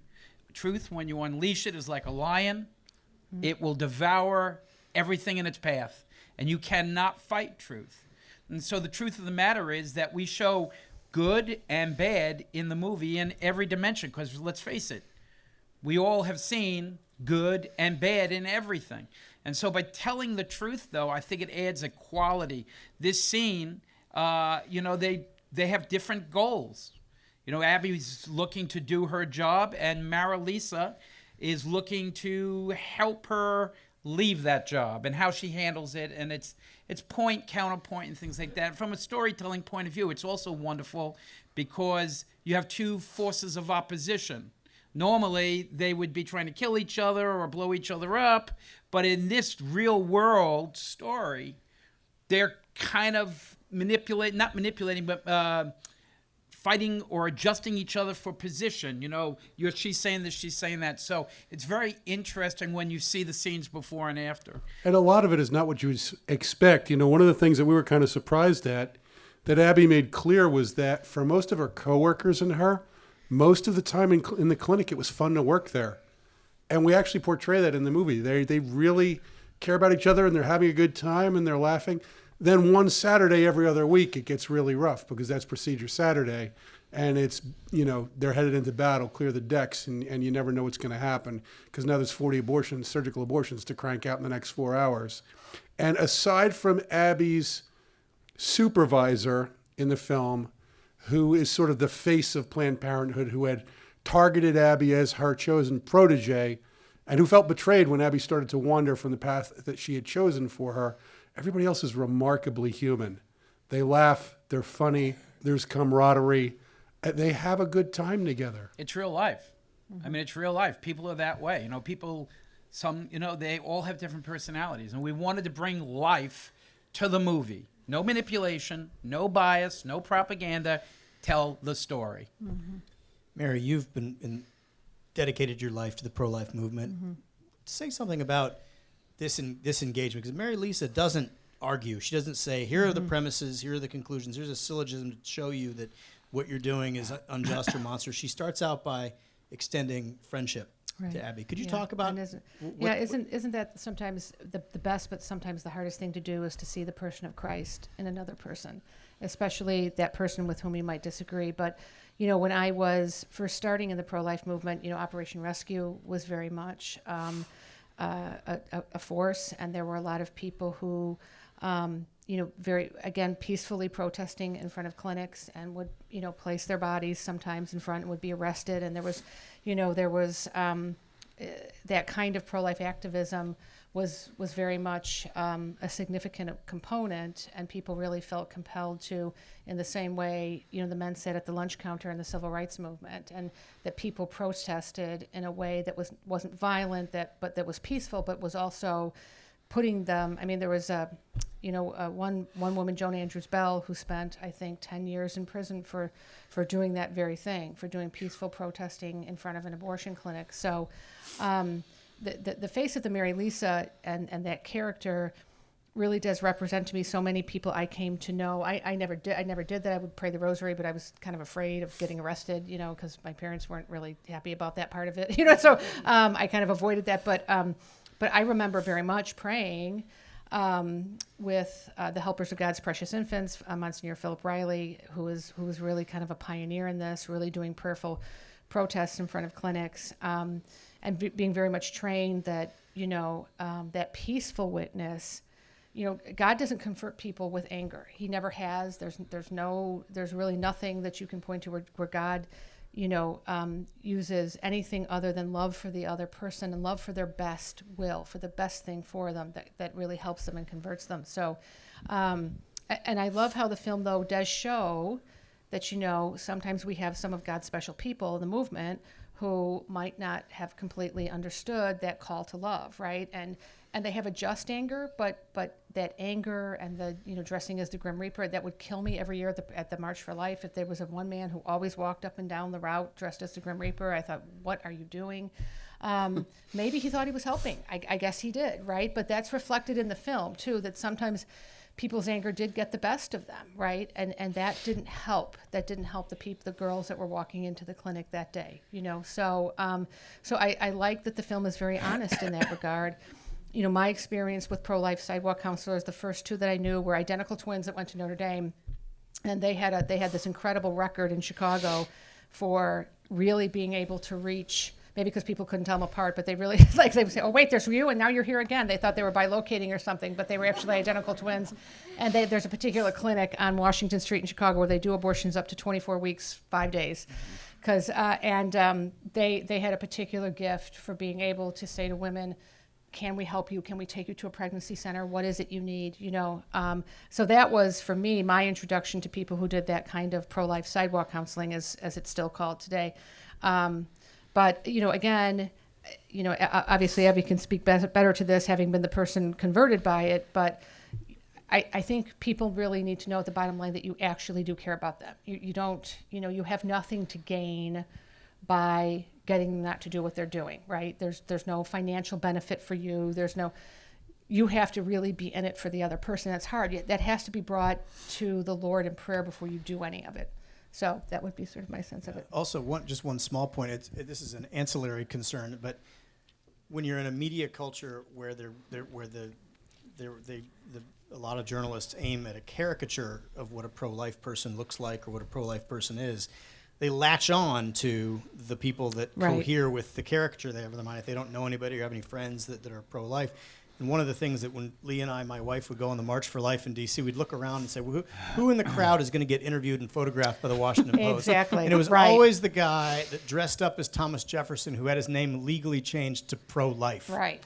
Truth, when you unleash it, is like a lion. It will devour everything in its path, and you cannot fight truth. And so the truth of the matter is that we show good and bad in the movie in every dimension, because let's face it, we all have seen good and bad in everything. And so by telling the truth, though, I think it adds a quality. This scene, they have different goals. Abby's looking to do her job, and Marilisa is looking to help her leave that job, and how she handles it, and it's point, counterpoint, and things like that. From a storytelling point of view, it's also wonderful because you have two forces of opposition. Normally, they would be trying to kill each other or blow each other up, but in this real world story, they're kind of fighting or adjusting each other for position. She's saying this, she's saying that. So it's very interesting when you see the scenes before and after. And a lot of it is not what you would expect. One of the things that we were kind of surprised at, that Abby made clear, was that for most of her coworkers and her, most of the time in the clinic, it was fun to work there. And we actually portray that in the movie. They really care about each other, and they're having a good time, and they're laughing. Then one Saturday every other week, it gets really rough, because that's Procedure Saturday. And it's, they're headed into battle, clear the decks, and you never know what's going to happen, because now there's 40 abortions, surgical abortions, to crank out in the next 4 hours. And aside from Abby's supervisor in the film, who is sort of the face of Planned Parenthood, who had targeted Abby as her chosen protege, and who felt betrayed when Abby started to wander from the path that she had chosen for her. Everybody else is remarkably human. They laugh, they're funny, there's camaraderie, and they have a good time together. It's real life. I mean, it's real life. People are that way. You know, they all have different personalities. And we wanted to bring life to the movie. No manipulation, no bias, no propaganda. Tell the story. Mary, you've been dedicated your life to the pro-life movement. Say something about this engagement, because Mary Lisa doesn't argue. She doesn't say, here are the premises, here are the conclusions, here's a syllogism to show you that what you're doing is unjust or monstrous. She starts out by extending friendship to Abby. Could you talk about? Isn't that sometimes the best, but sometimes the hardest thing to do is to see the person of Christ in another person, especially that person with whom you might disagree. But when I was first starting in the pro-life movement, Operation Rescue was very much a force, and there were a lot of people who, very, again, peacefully protesting in front of clinics and would, place their bodies sometimes in front and would be arrested. And there was that kind of pro-life activism was very much a significant component, and people really felt compelled to, in the same way, the men sat at the lunch counter in the civil rights movement, and that people protested in a way that wasn't violent, but that was peaceful, but was also putting them. I mean, there was one woman, Joan Andrews Bell, who spent, I think, 10 years in prison for doing that very thing, for doing peaceful protesting in front of an abortion clinic. So the face of the Mary Lisa and that character really does represent to me so many people I came to know. I never did that. I would pray the rosary, but I was kind of afraid of getting arrested, because my parents weren't really happy about that part of it, so I kind of avoided that. But I remember very much praying with the Helpers of God's Precious Infants, Monsignor Philip Riley, who was really kind of a pioneer in this, really doing prayerful protests in front of clinics, and being very much trained that that peaceful witness. God doesn't convert people with anger. He never has. There's really nothing that you can point to where God uses anything other than love for the other person and love for their best will, for the best thing for them that really helps them and converts them. So, and I love how the film, though, does show that, sometimes we have some of God's special people in the movement who might not have completely understood that call to love, right? And they have a just anger, but that anger and the dressing as the Grim Reaper, that would kill me every year at the March for Life. If there was one man who always walked up and down the route dressed as the Grim Reaper, I thought, what are you doing? Maybe he thought he was helping. I guess he did, right? But that's reflected in the film too, that sometimes people's anger did get the best of them, right? And that didn't help. That didn't help the girls that were walking into the clinic that day, So I like that the film is very honest in that regard. My experience with pro-life sidewalk counselors, the first two that I knew were identical twins that went to Notre Dame, and they had this incredible record in Chicago for really being able to reach. Maybe because people couldn't tell them apart, but they really, they would say, oh, wait, there's you, and now you're here again. They thought they were bilocating or something, but they were actually identical twins. And there's a particular clinic on Washington Street in Chicago where they do abortions up to 24 weeks, 5 days. They had a particular gift for being able to say to women, can we help you? Can we take you to a pregnancy center? What is it you need? So that was, for me, my introduction to people who did that kind of pro-life sidewalk counseling, as it's still called today. But, again, obviously Abby can speak better to this, having been the person converted by it. But I think people really need to know at the bottom line that you actually do care about them. You don't, you have nothing to gain by getting them not to do what they're doing, right? There's no financial benefit for you. You have to really be in it for the other person. That's hard. That has to be brought to the Lord in prayer before you do any of it. So that would be sort of my sense of it. Also, one small point. This is an ancillary concern, but when you're in a media culture where a lot of journalists aim at a caricature of what a pro-life person looks like or what a pro-life person is, they latch on to the people that cohere with the caricature they have in their mind. If they don't know anybody or have any friends that are pro-life, And one of the things that when Lee and I, my wife, would go on the March for Life in D.C., we'd look around and say, well, who in the crowd is going to get interviewed and photographed by the Washington Post? Exactly. And it was right. always the guy that dressed up as Thomas Jefferson who had his name legally changed to pro-life. Right.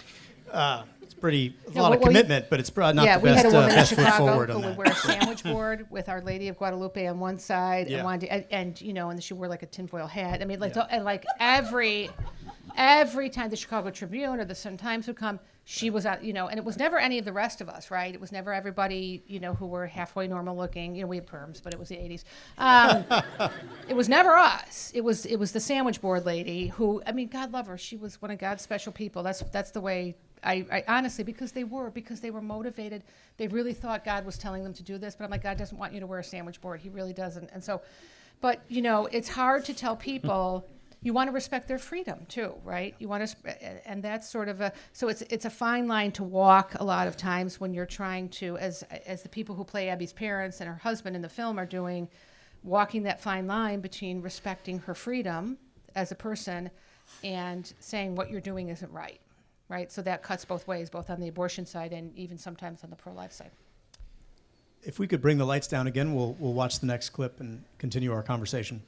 It's a lot of commitment, but it's probably not the we had a woman best in foot Chicago forward who on would that. wear a sandwich board with Our Lady of Guadalupe on one side, Yeah. and wanted to, and you know, and she wore like a tinfoil hat. I mean, like, and like every time the Chicago Tribune or the Sun Times would come, she was out, you know, and it was never any of the rest of us, right? It was never everybody, you know, who were halfway normal looking. You know, we had perms, but it was the 80s. It was never us. It was the sandwich board lady who, I mean, God love her. She was one of God's special people. That's the way. I honestly, because they were motivated. They really thought God was telling them to do this, but I'm like, God doesn't want you to wear a sandwich board. He really doesn't. And so, but you know, it's hard to tell people. You want to respect their freedom too, right? You want to, and that's sort of so it's a fine line to walk a lot of times when you're trying to, as the people who play Abby's parents and her husband in the film are doing, walking that fine line between respecting her freedom as a person and saying what you're doing isn't right. Right, so that cuts both ways, both on the abortion side and even sometimes on the pro-life side. If we could bring the lights down again, we'll watch the next clip and continue our conversation.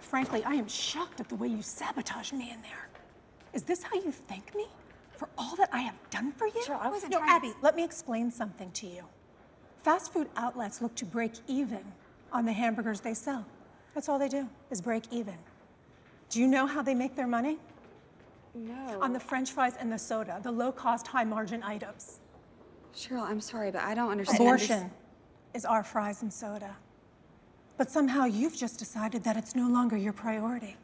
Frankly, I am shocked at the way you sabotaged me in there. Is this how you thank me? For all that I have done for you? Sure, I wasn't No, trying to- Abby, let me explain something to you. Fast food outlets look to break even on the hamburgers they sell. That's all they do, is break even. Do you know how they make their money? No. On the French fries and the soda, the low-cost, high-margin items. Cheryl, I'm sorry, but I don't understand. Abortion is our fries and soda. But somehow you've just decided that it's no longer your priority.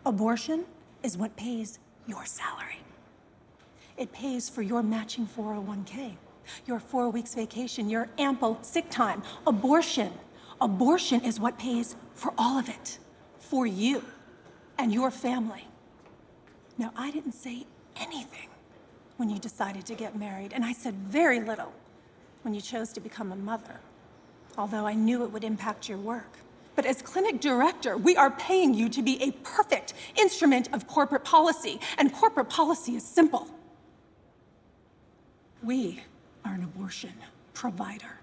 Abortion is what pays your salary. It pays for your matching 401k, your 4 weeks vacation, your ample sick time. Abortion is what pays for all of it, for you and your family. Now, I didn't say anything when you decided to get married, and I said very little when you chose to become a mother, although I knew it would impact your work. But as clinic director, we are paying you to be a perfect instrument of corporate policy, and corporate policy is simple. We are an abortion provider.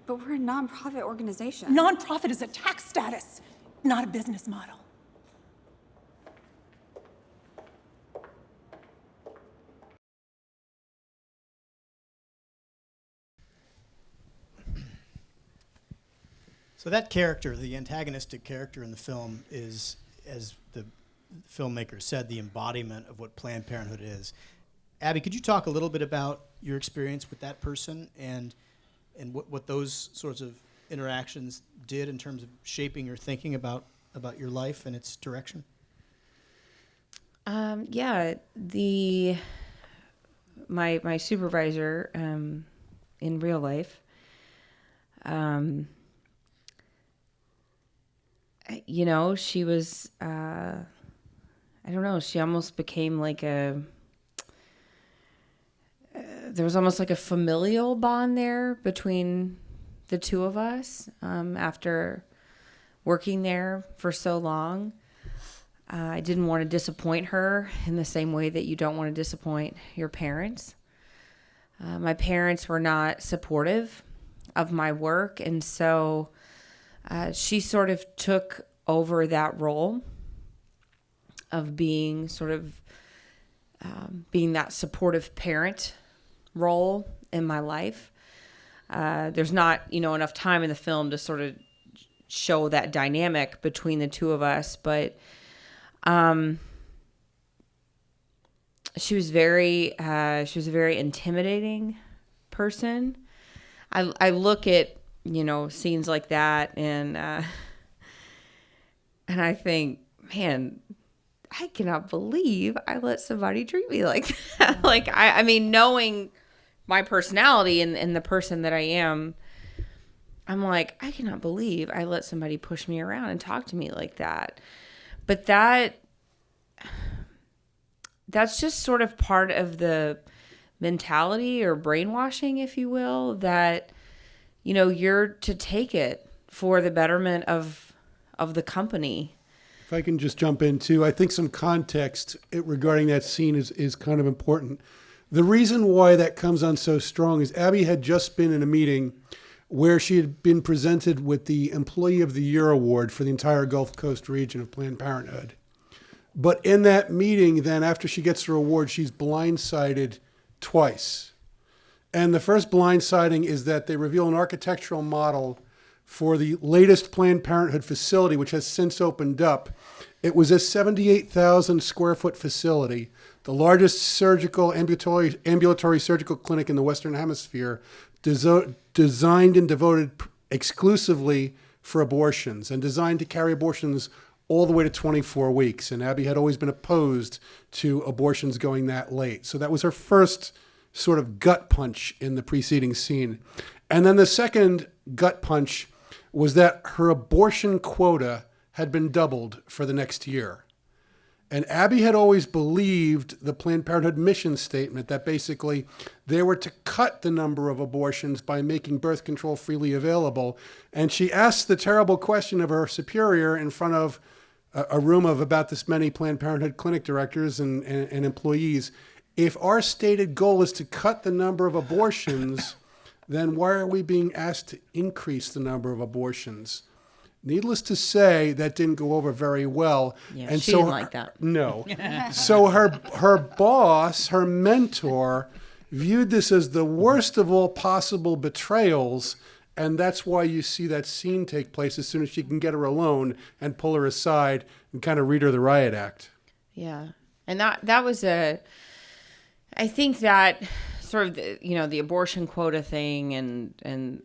But we're a nonprofit organization. Nonprofit is a tax status, not a business model. So that character, the antagonistic character in the film, is, as the filmmakers said, the embodiment of what Planned Parenthood is. Abby, could you talk a little bit about your experience with that person and what those sorts of interactions did in terms of shaping your thinking about your life and its direction? Yeah, my supervisor in real life, you know, she was, I don't know, she almost became like there was almost like a familial bond there between the two of us after working there for so long. I didn't want to disappoint her in the same way that you don't want to disappoint your parents. My parents were not supportive of my work, and so she sort of took over that role of being sort of being that supportive parent role in my life. There's not, enough time in the film to sort of show that dynamic between the two of us, but she was a very intimidating person. I look at, scenes like that and I think, man, I cannot believe I let somebody treat me like that. Like, I mean, knowing my personality and the person that I am, I'm like, I cannot believe I let somebody push me around and talk to me like that. But that's just sort of part of the mentality or brainwashing, if you will, that, you're to take it for the betterment of the company. If I can just jump in too, I think some context regarding that scene is kind of important. The reason why that comes on so strong is Abby had just been in a meeting where she had been presented with the Employee of the Year award for the entire Gulf Coast region of Planned Parenthood. But in that meeting, then after she gets her award, she's blindsided twice. And the first blindsiding is that they reveal an architectural model for the latest Planned Parenthood facility, which has since opened up. It was a 78,000 square foot facility, the largest surgical ambulatory surgical clinic in the Western Hemisphere, designed and devoted exclusively for abortions and designed to carry abortions all the way to 24 weeks. And Abby had always been opposed to abortions going that late. So that was her first sort of gut punch in the preceding scene. And then the second gut punch was that her abortion quota had been doubled for the next year. And Abby had always believed the Planned Parenthood mission statement that basically they were to cut the number of abortions by making birth control freely available. And she asked the terrible question of her superior in front of a room of about this many Planned Parenthood clinic directors and employees, if our stated goal is to cut the number of abortions, then why are we being asked to increase the number of abortions? Needless to say, that didn't go over very well. Yeah, and she so didn't like that. No. So her boss, her mentor, viewed this as the worst of all possible betrayals, and that's why you see that scene take place as soon as she can get her alone and pull her aside and kind of read her the riot act. Yeah. And that was I think that sort of, the abortion quota thing and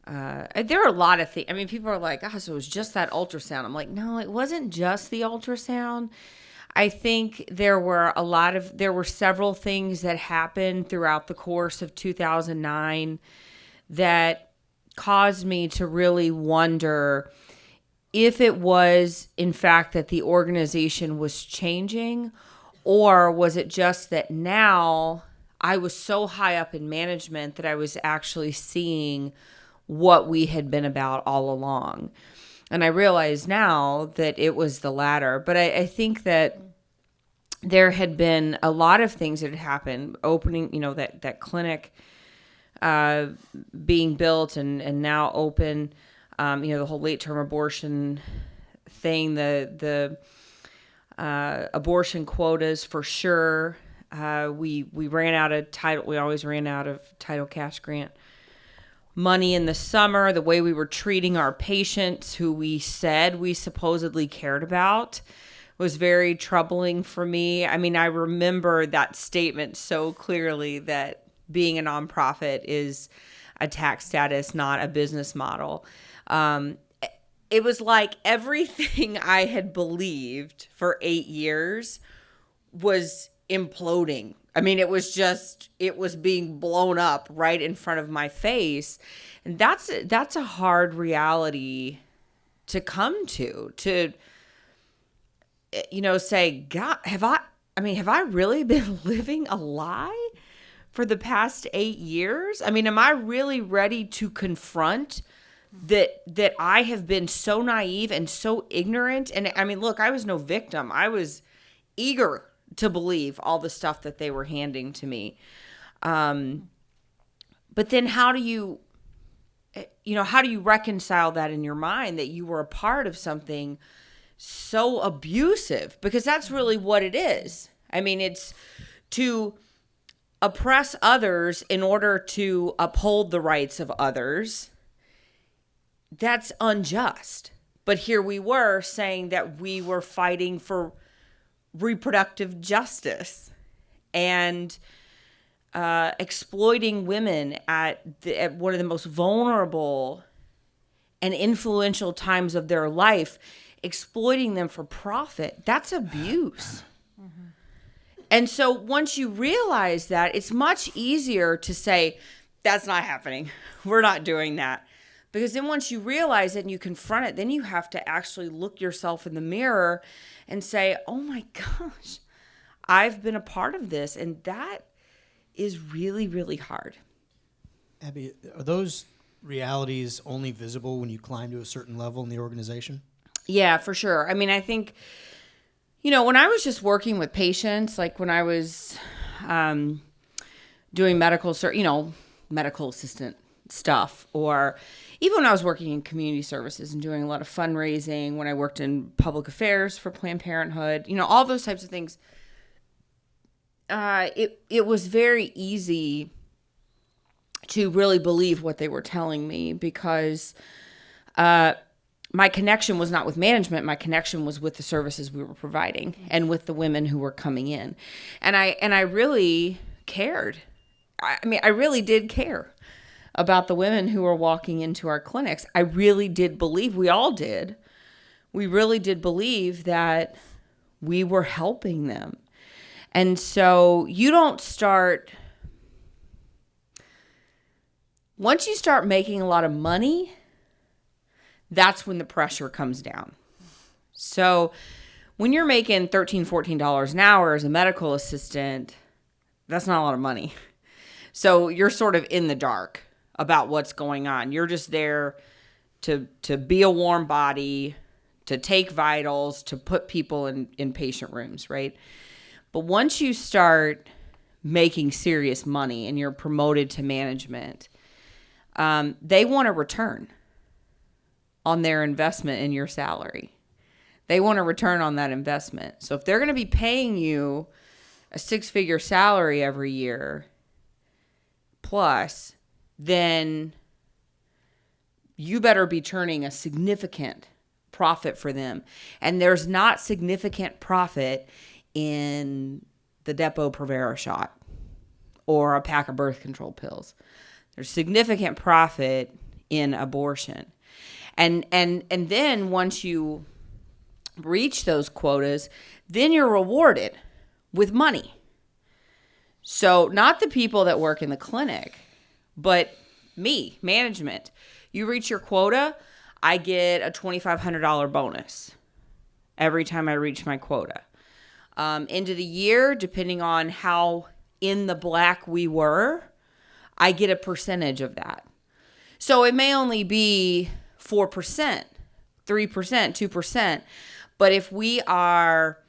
there are a lot of things. I mean, people are like, oh, so it was just that ultrasound. I'm like, no, it wasn't just the ultrasound. I think there were several things that happened throughout the course of 2009 that caused me to really wonder if it was, in fact, that the organization was changing, or was it just that now I was so high up in management that I was actually seeing what we had been about all along. And I realize now that it was the latter. But I think that there had been a lot of things that had happened, opening, that clinic being built and now open, the whole late-term abortion thing, the abortion quotas for sure. We ran out of title. We always ran out of title cash grant money in the summer. The way we were treating our patients, who we said we supposedly cared about, was very troubling for me. I mean, I remember that statement so clearly, that being a nonprofit is a tax status, not a business model. It was like everything I had believed for 8 years was imploding. I mean, it was being blown up right in front of my face. And that's a hard reality to come to say, God, have I really been living a lie for the past 8 years? I mean, am I really ready to confront that I have been so naive and so ignorant? And I mean, look, I was no victim. I was eager to believe all the stuff that they were handing to me. But then how do you reconcile that in your mind, that you were a part of something so abusive? Because that's really what it is. I mean, it's to oppress others in order to uphold the rights of others. That's unjust. But here we were saying that we were fighting for reproductive justice and exploiting women at one of the most vulnerable and influential times of their life, exploiting them for profit. That's abuse. Mm-hmm. And so once you realize that, it's much easier to say, that's not happening. We're not doing that. Because then once you realize it and you confront it, then you have to actually look yourself in the mirror and say, oh my gosh, I've been a part of this. And that is really, really hard. Abby, are those realities only visible when you climb to a certain level in the organization? Yeah, for sure. I mean, I think, when I was just working with patients, like when I was doing medical assistant stuff, or even when I was working in community services and doing a lot of fundraising, when I worked in public affairs for Planned Parenthood, all those types of things, it was very easy to really believe what they were telling me because my connection was not with management. My connection was with the services we were providing and with the women who were coming in. And I really cared. I really did care about the women who were walking into our clinics. I really did believe, we all did. We really did believe that we were helping them. And so once you start making a lot of money, that's when the pressure comes down. So when you're making $13, $14 an hour as a medical assistant, that's not a lot of money. So you're sort of in the dark about what's going on. You're just there to be a warm body, to take vitals, to put people in patient rooms, right? But once you start making serious money and you're promoted to management, they want a return on their investment in your salary. They want a return on that investment. So if they're going to be paying you a 6-figure salary every year plus, then you better be turning a significant profit for them. And there's not significant profit in the Depo-Provera shot or a pack of birth control pills. There's significant profit in abortion. And then once you reach those quotas, then you're rewarded with money. So not the people that work in the clinic, but me, management. You reach your quota, I get a $2,500 bonus every time I reach my quota. End of the year, depending on how in the black we were, I get a percentage of that. So it may only be 4%, 3%, 2%. But if we are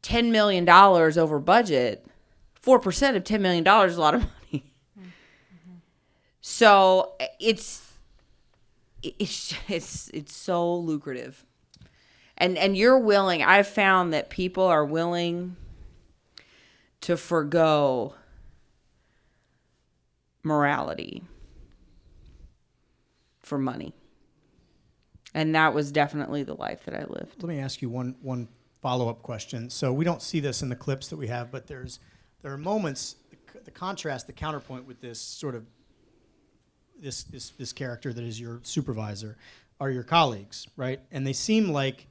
$10 million over budget, 4% of $10 million is a lot of money. Mm-hmm. So it's so lucrative. And you're willing, I've found that people are willing to forgo morality for money. And that was definitely the life that I lived. Let me ask you one follow-up question. So we don't see this in the clips that we have, but there are moments, the contrast, the counterpoint with this sort of this character that is your supervisor are your colleagues, right? And they seem like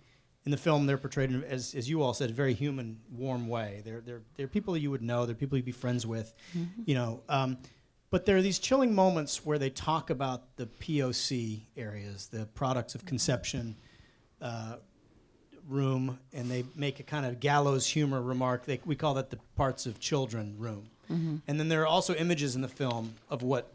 in the film they're portrayed in, as you all said, a very human, warm way. They're people you would know. They're people you'd be friends with, mm-hmm. But there are these chilling moments where they talk about the POC areas, the products of conception room, and they make a kind of gallows humor remark. We call that the parts of children room. Mm-hmm. And then there are also images in the film of what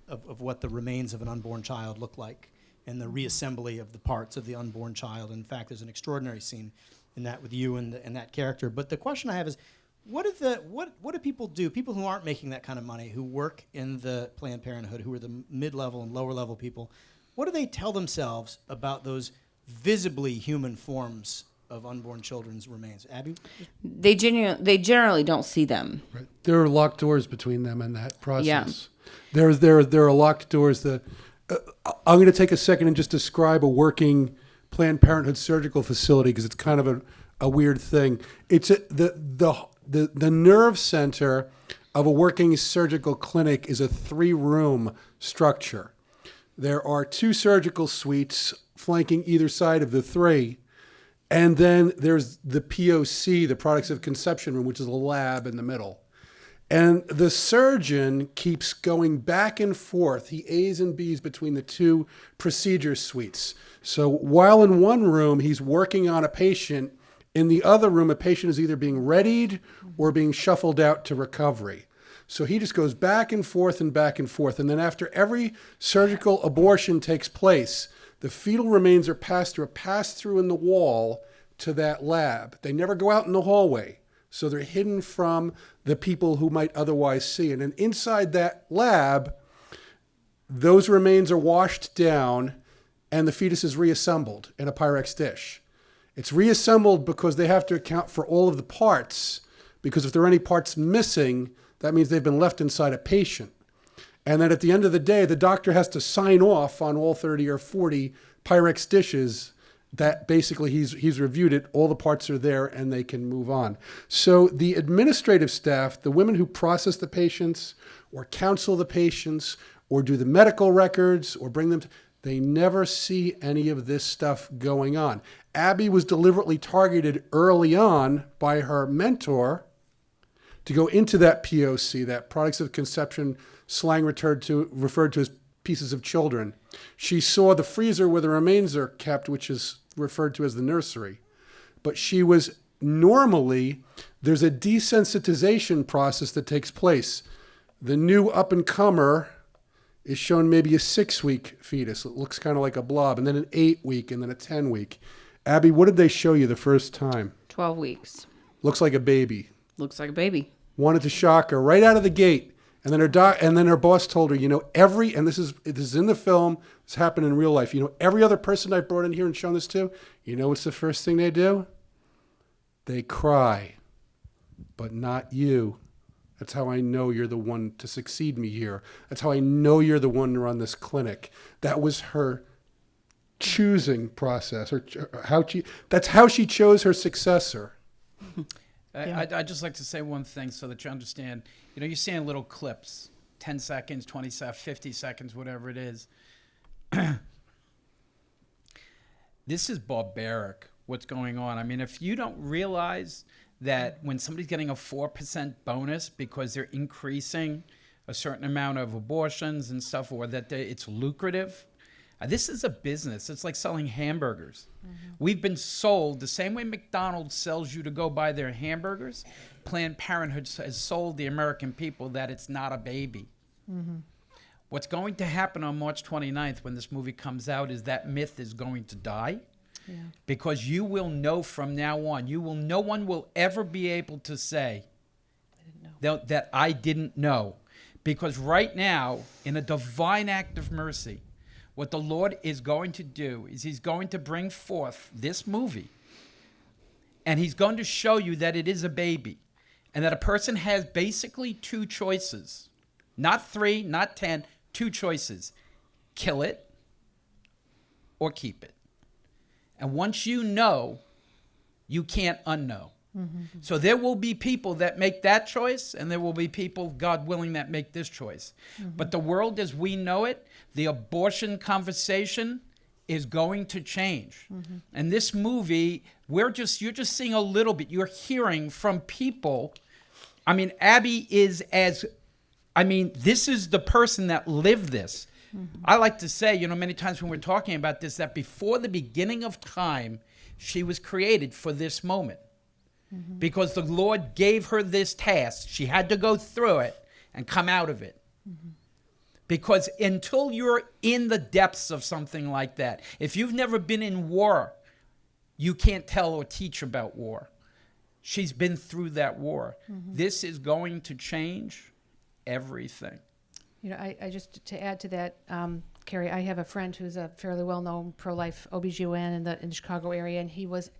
the remains of an unborn child look like and the reassembly of the parts of the unborn child. In fact, there's an extraordinary scene in that with you and that character. But the question I have is, what do people do? People who aren't making that kind of money, who work in the Planned Parenthood, who are the mid-level and lower-level people, what do they tell themselves about those visibly human forms of unborn children's remains? Abby? They generally don't see them. Right. There are locked doors between them and that process. Yeah. There are locked doors that I'm going to take a second and just describe a working Planned Parenthood surgical facility because it's kind of a weird thing. It's the nerve center of a working surgical clinic is a 3-room structure. There are 2 surgical suites flanking either side of the 3. And then there's the POC, the products of conception room, which is a lab in the middle. And the surgeon keeps going back and forth. He A's and B's between the 2 procedure suites. So while in one room, he's working on a patient, in the other room, a patient is either being readied or being shuffled out to recovery. So he just goes back and forth and back and forth. And then after every surgical abortion takes place, The fetal remains are passed through a pass-through in the wall to that lab. They never go out in the hallway, so they're hidden from the people who might otherwise see it. And inside that lab, those remains are washed down, and the fetus is reassembled in a Pyrex dish. It's reassembled because they have to account for all of the parts, because if there are any parts missing, that means they've been left inside a patient. And then at the end of the day, the doctor has to sign off on all 30 or 40 Pyrex dishes that basically he's reviewed it, all the parts are there, and they can move on. So the administrative staff, the women who process the patients or counsel the patients or do the medical records or bring them to, they never see any of this stuff going on. Abby was deliberately targeted early on by her mentor to go into that POC, that products of conception, slang referred to as pieces of children. She saw the freezer where the remains are kept, which is referred to as the nursery. But she was normally, there's a desensitization process that takes place. The new up-and-comer is shown maybe a 6-week fetus. It looks kind of like a blob, and then an 8-week, and then a 10-week. Abby, what did they show you the first time? 12 weeks. Looks like a baby. Looks like a baby. Wanted to shock her right out of the gate. And then her boss told her, and this is in the film, this happened in real life, every other person I've brought in here and shown this to, what's the first thing they do? They cry. But not you. That's how I know you're the one to succeed me here. That's how I know you're the one to run this clinic. That was her choosing process. That's how she chose her successor. I'd just like to say one thing so that you understand. You're seeing little clips, 10 seconds, 20 seconds, 50 seconds, whatever it is. This is barbaric, what's going on. I mean, if you don't realize that when somebody's getting a 4% bonus because they're increasing a certain amount of abortions and stuff, or that it's lucrative, this is a business. It's like selling hamburgers. Mm-hmm. We've been sold the same way McDonald's sells you to go buy their hamburgers. Planned Parenthood has sold the American people that it's not a baby. Mm-hmm. What's going to happen on March 29th when this movie comes out is that myth is going to die. Yeah. Because you will know from now on, no one will ever be able to say that I didn't know. Because right now, in a divine act of mercy, what the Lord is going to do is he's going to bring forth this movie, and he's going to show you that it is a baby, and that a person has basically 2 choices. Not 3, not 10, 2 choices. Kill it or keep it. And once you know, you can't unknow. Mm-hmm. So there will be people that make that choice, and there will be people, God willing, that make this choice. Mm-hmm. But the world as we know it, the abortion conversation is going to change. Mm-hmm. And this movie, you're just seeing a little bit. You're hearing from people. I mean, Abby this is the person that lived this. Mm-hmm. I like to say, many times when we're talking about this, that before the beginning of time, she was created for this moment. Mm-hmm. Because the Lord gave her this task. She had to go through it and come out of it. Mm-hmm. Because until you're in the depths of something like that, if you've never been in war, you can't tell or teach about war. She's been through that war. Mm-hmm. This is going to change everything. I just, to add to that, Cary, I have a friend who's a fairly well-known pro-life OBGYN in the Chicago area, and he was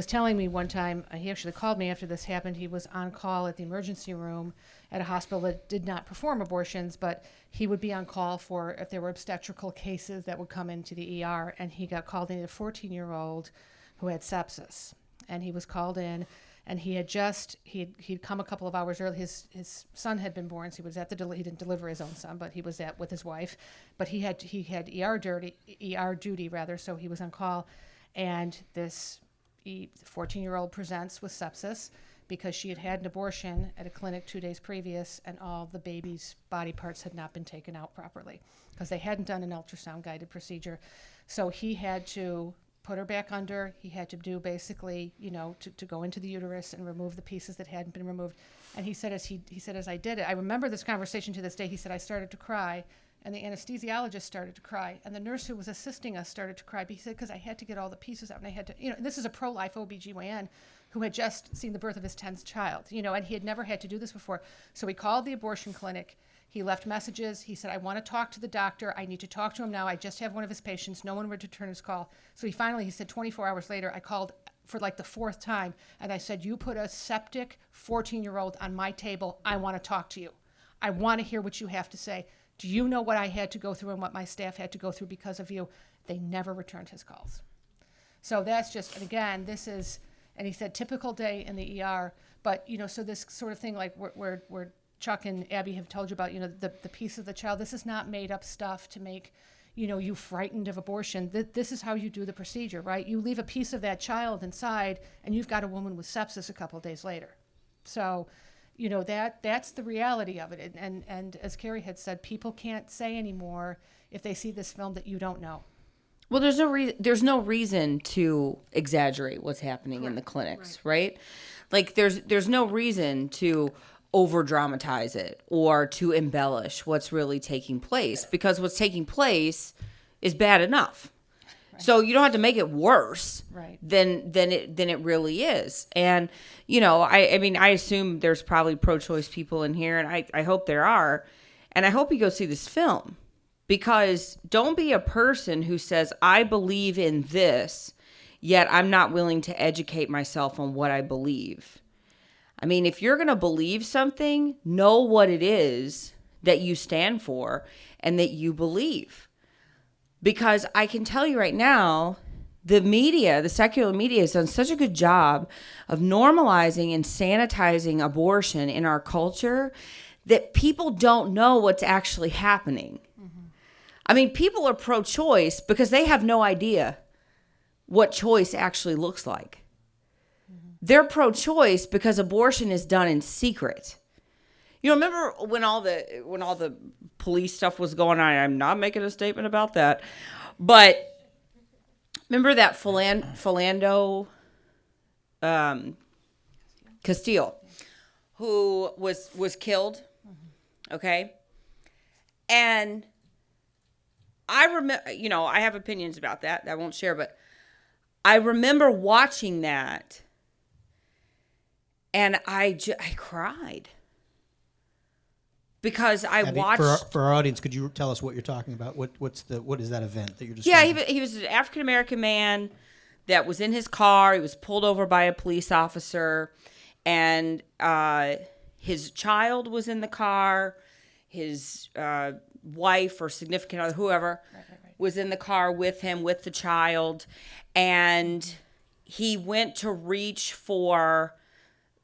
telling me one time, he actually called me after this happened. He was on call at the emergency room at a hospital that did not perform abortions, but he would be on call for if there were obstetrical cases that would come into the ER, and he got called in, a 14-year-old who had sepsis. And he was called in, and he'd come a couple of hours early. His son had been born, so he was at he didn't deliver his own son, but he was with his wife. But he had ER duty, so he was on call, and this 14-year-old presents with sepsis because she had had an abortion at a clinic 2 days previous, and all the baby's body parts had not been taken out properly because they hadn't done an ultrasound-guided procedure. So he had to put her back under. He had to do basically, to go into the uterus and remove the pieces that hadn't been removed. And he said, as I did it, I remember this conversation to this day. He said, I started to cry, And the anesthesiologist started to cry. And the nurse who was assisting us started to cry. But he said, because I had to get all the pieces out. And I had to, this is a pro-life OBGYN who had just seen the birth of his 10th child, and he had never had to do this before. So he called the abortion clinic. He left messages. He said, I want to talk to the doctor. I need to talk to him now. I just have one of his patients. No one would return his call. So he said 24 hours later, I called for like the 4th time. And I said, you put a septic 14-year-old on my table. I want to talk to you. I want to hear what you have to say. Do you know what I had to go through and what my staff had to go through because of you? They never returned his calls. So that's just, and again, this is, and he said, typical day in the ER. But, so this sort of thing like where Chuck and Abby have told you about, the piece of the child, this is not made up stuff to make, you frightened of abortion. This is how you do the procedure, right? You leave a piece of that child inside and you've got a woman with sepsis a couple of days later. So, that's the reality of it. And as Cary had said, people can't say anymore if they see this film that you don't know. Well, there's no reason to exaggerate what's happening in the clinics, right? Like there's no reason to over dramatize it or to embellish what's really taking place, because what's taking place is bad enough. Right. So you don't have to make it worse than it really is. And I assume there's probably pro-choice people in here, and I hope there are, and I hope you go see this film. Because don't be a person who says, I believe in this, yet I'm not willing to educate myself on what I believe. I mean, if you're going to believe something, know what it is that you stand for and that you believe. Because I can tell you right now, the media, the secular media, has done such a good job of normalizing and sanitizing abortion in our culture that people don't know what's actually happening. I mean, people are pro-choice because they have no idea what choice actually looks like. They're pro-choice because abortion is done in secret. Remember when all the police stuff was going on? I'm not making a statement about that, but remember that Philando Castile, who was killed, okay, and I remember, I have opinions about that I won't share, but I remember watching that and I cried because I watched. For our audience, could you tell us what you're talking about? What is that event that you're describing? Yeah, he was an African-American man that was in his car. He was pulled over by a police officer, and his child was in the car. His wife or significant other, whoever, was in the car with him, with the child, and he went to reach for,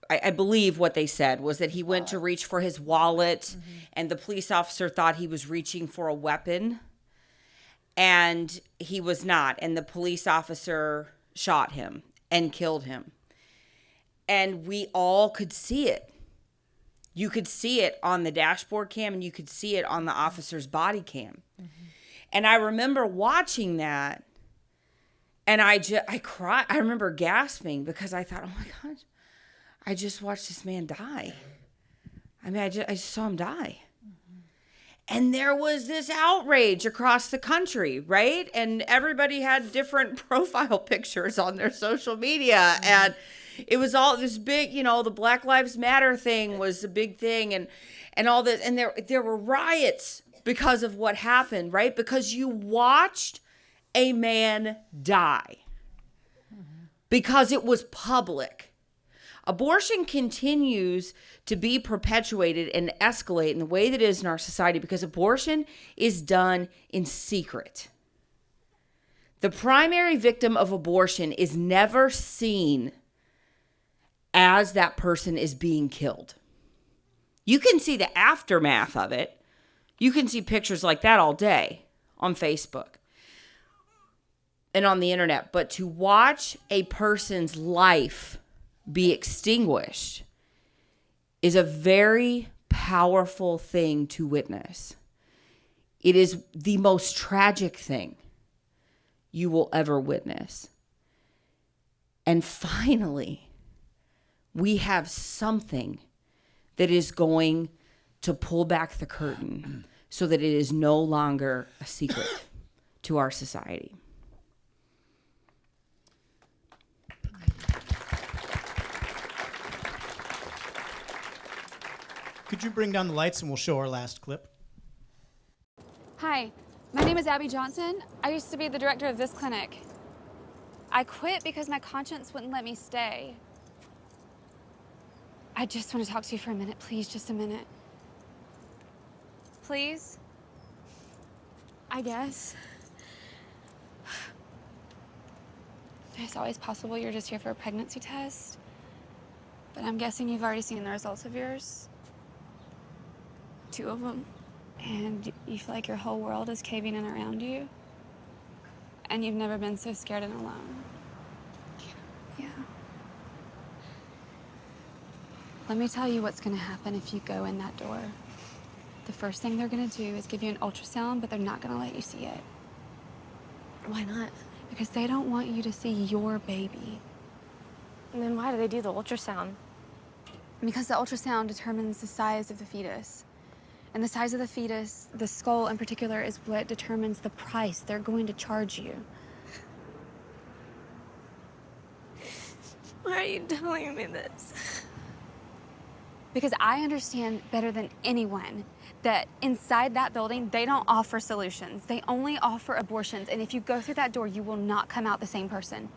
I believe what they said was that he went to reach for his wallet, and the police officer thought he was reaching for a weapon, and he was not, and the police officer shot him and killed him. And we all could see it. You could see it on the dashboard cam, and you could see it on the officer's body cam. And I remember watching that, and I cried. I remember gasping because I thought, oh my God, I just watched this man die. I mean, I just saw him die. And there was this outrage across the country, right? And everybody had different profile pictures on their social media, and it was all this big, the Black Lives Matter thing was a big thing, and all this, and there were riots because of what happened, right? Because you watched a man die because it was public. Abortion continues to be perpetuated and escalate in the way that it is in our society because abortion is done in secret. The primary victim of abortion is never seen as that person is being killed. You can see the aftermath of it. You can see pictures like that all day on Facebook and on the internet. But to watch a person's life be extinguished is a very powerful thing to witness. It is the most tragic thing you will ever witness. And finally, we have something that is going to pull back the curtain so that it is no longer a secret to our society. Could you bring down the lights and we'll show our last clip? Hi, my name is Abby Johnson. I used to be the director of this clinic. I quit because my conscience wouldn't let me stay. I just want to talk to you for a minute, please, just a minute. Please? I guess. It's always possible you're just here for a pregnancy test, but I'm guessing you've already seen the results of yours. 2 of them. And you feel like your whole world is caving in around you. And you've never been so scared and alone. Yeah. Let me tell you what's gonna happen if you go in that door. The first thing they're gonna do is give you an ultrasound, but they're not gonna let you see it. Why not? Because they don't want you to see your baby. And then why do they do the ultrasound? Because the ultrasound determines the size of the fetus. And the size of the fetus, the skull in particular, is what determines the price they're going to charge you. Why are you telling me this? Because I understand better than anyone that inside that building, they don't offer solutions. They only offer abortions. And if you go through that door, you will not come out the same person.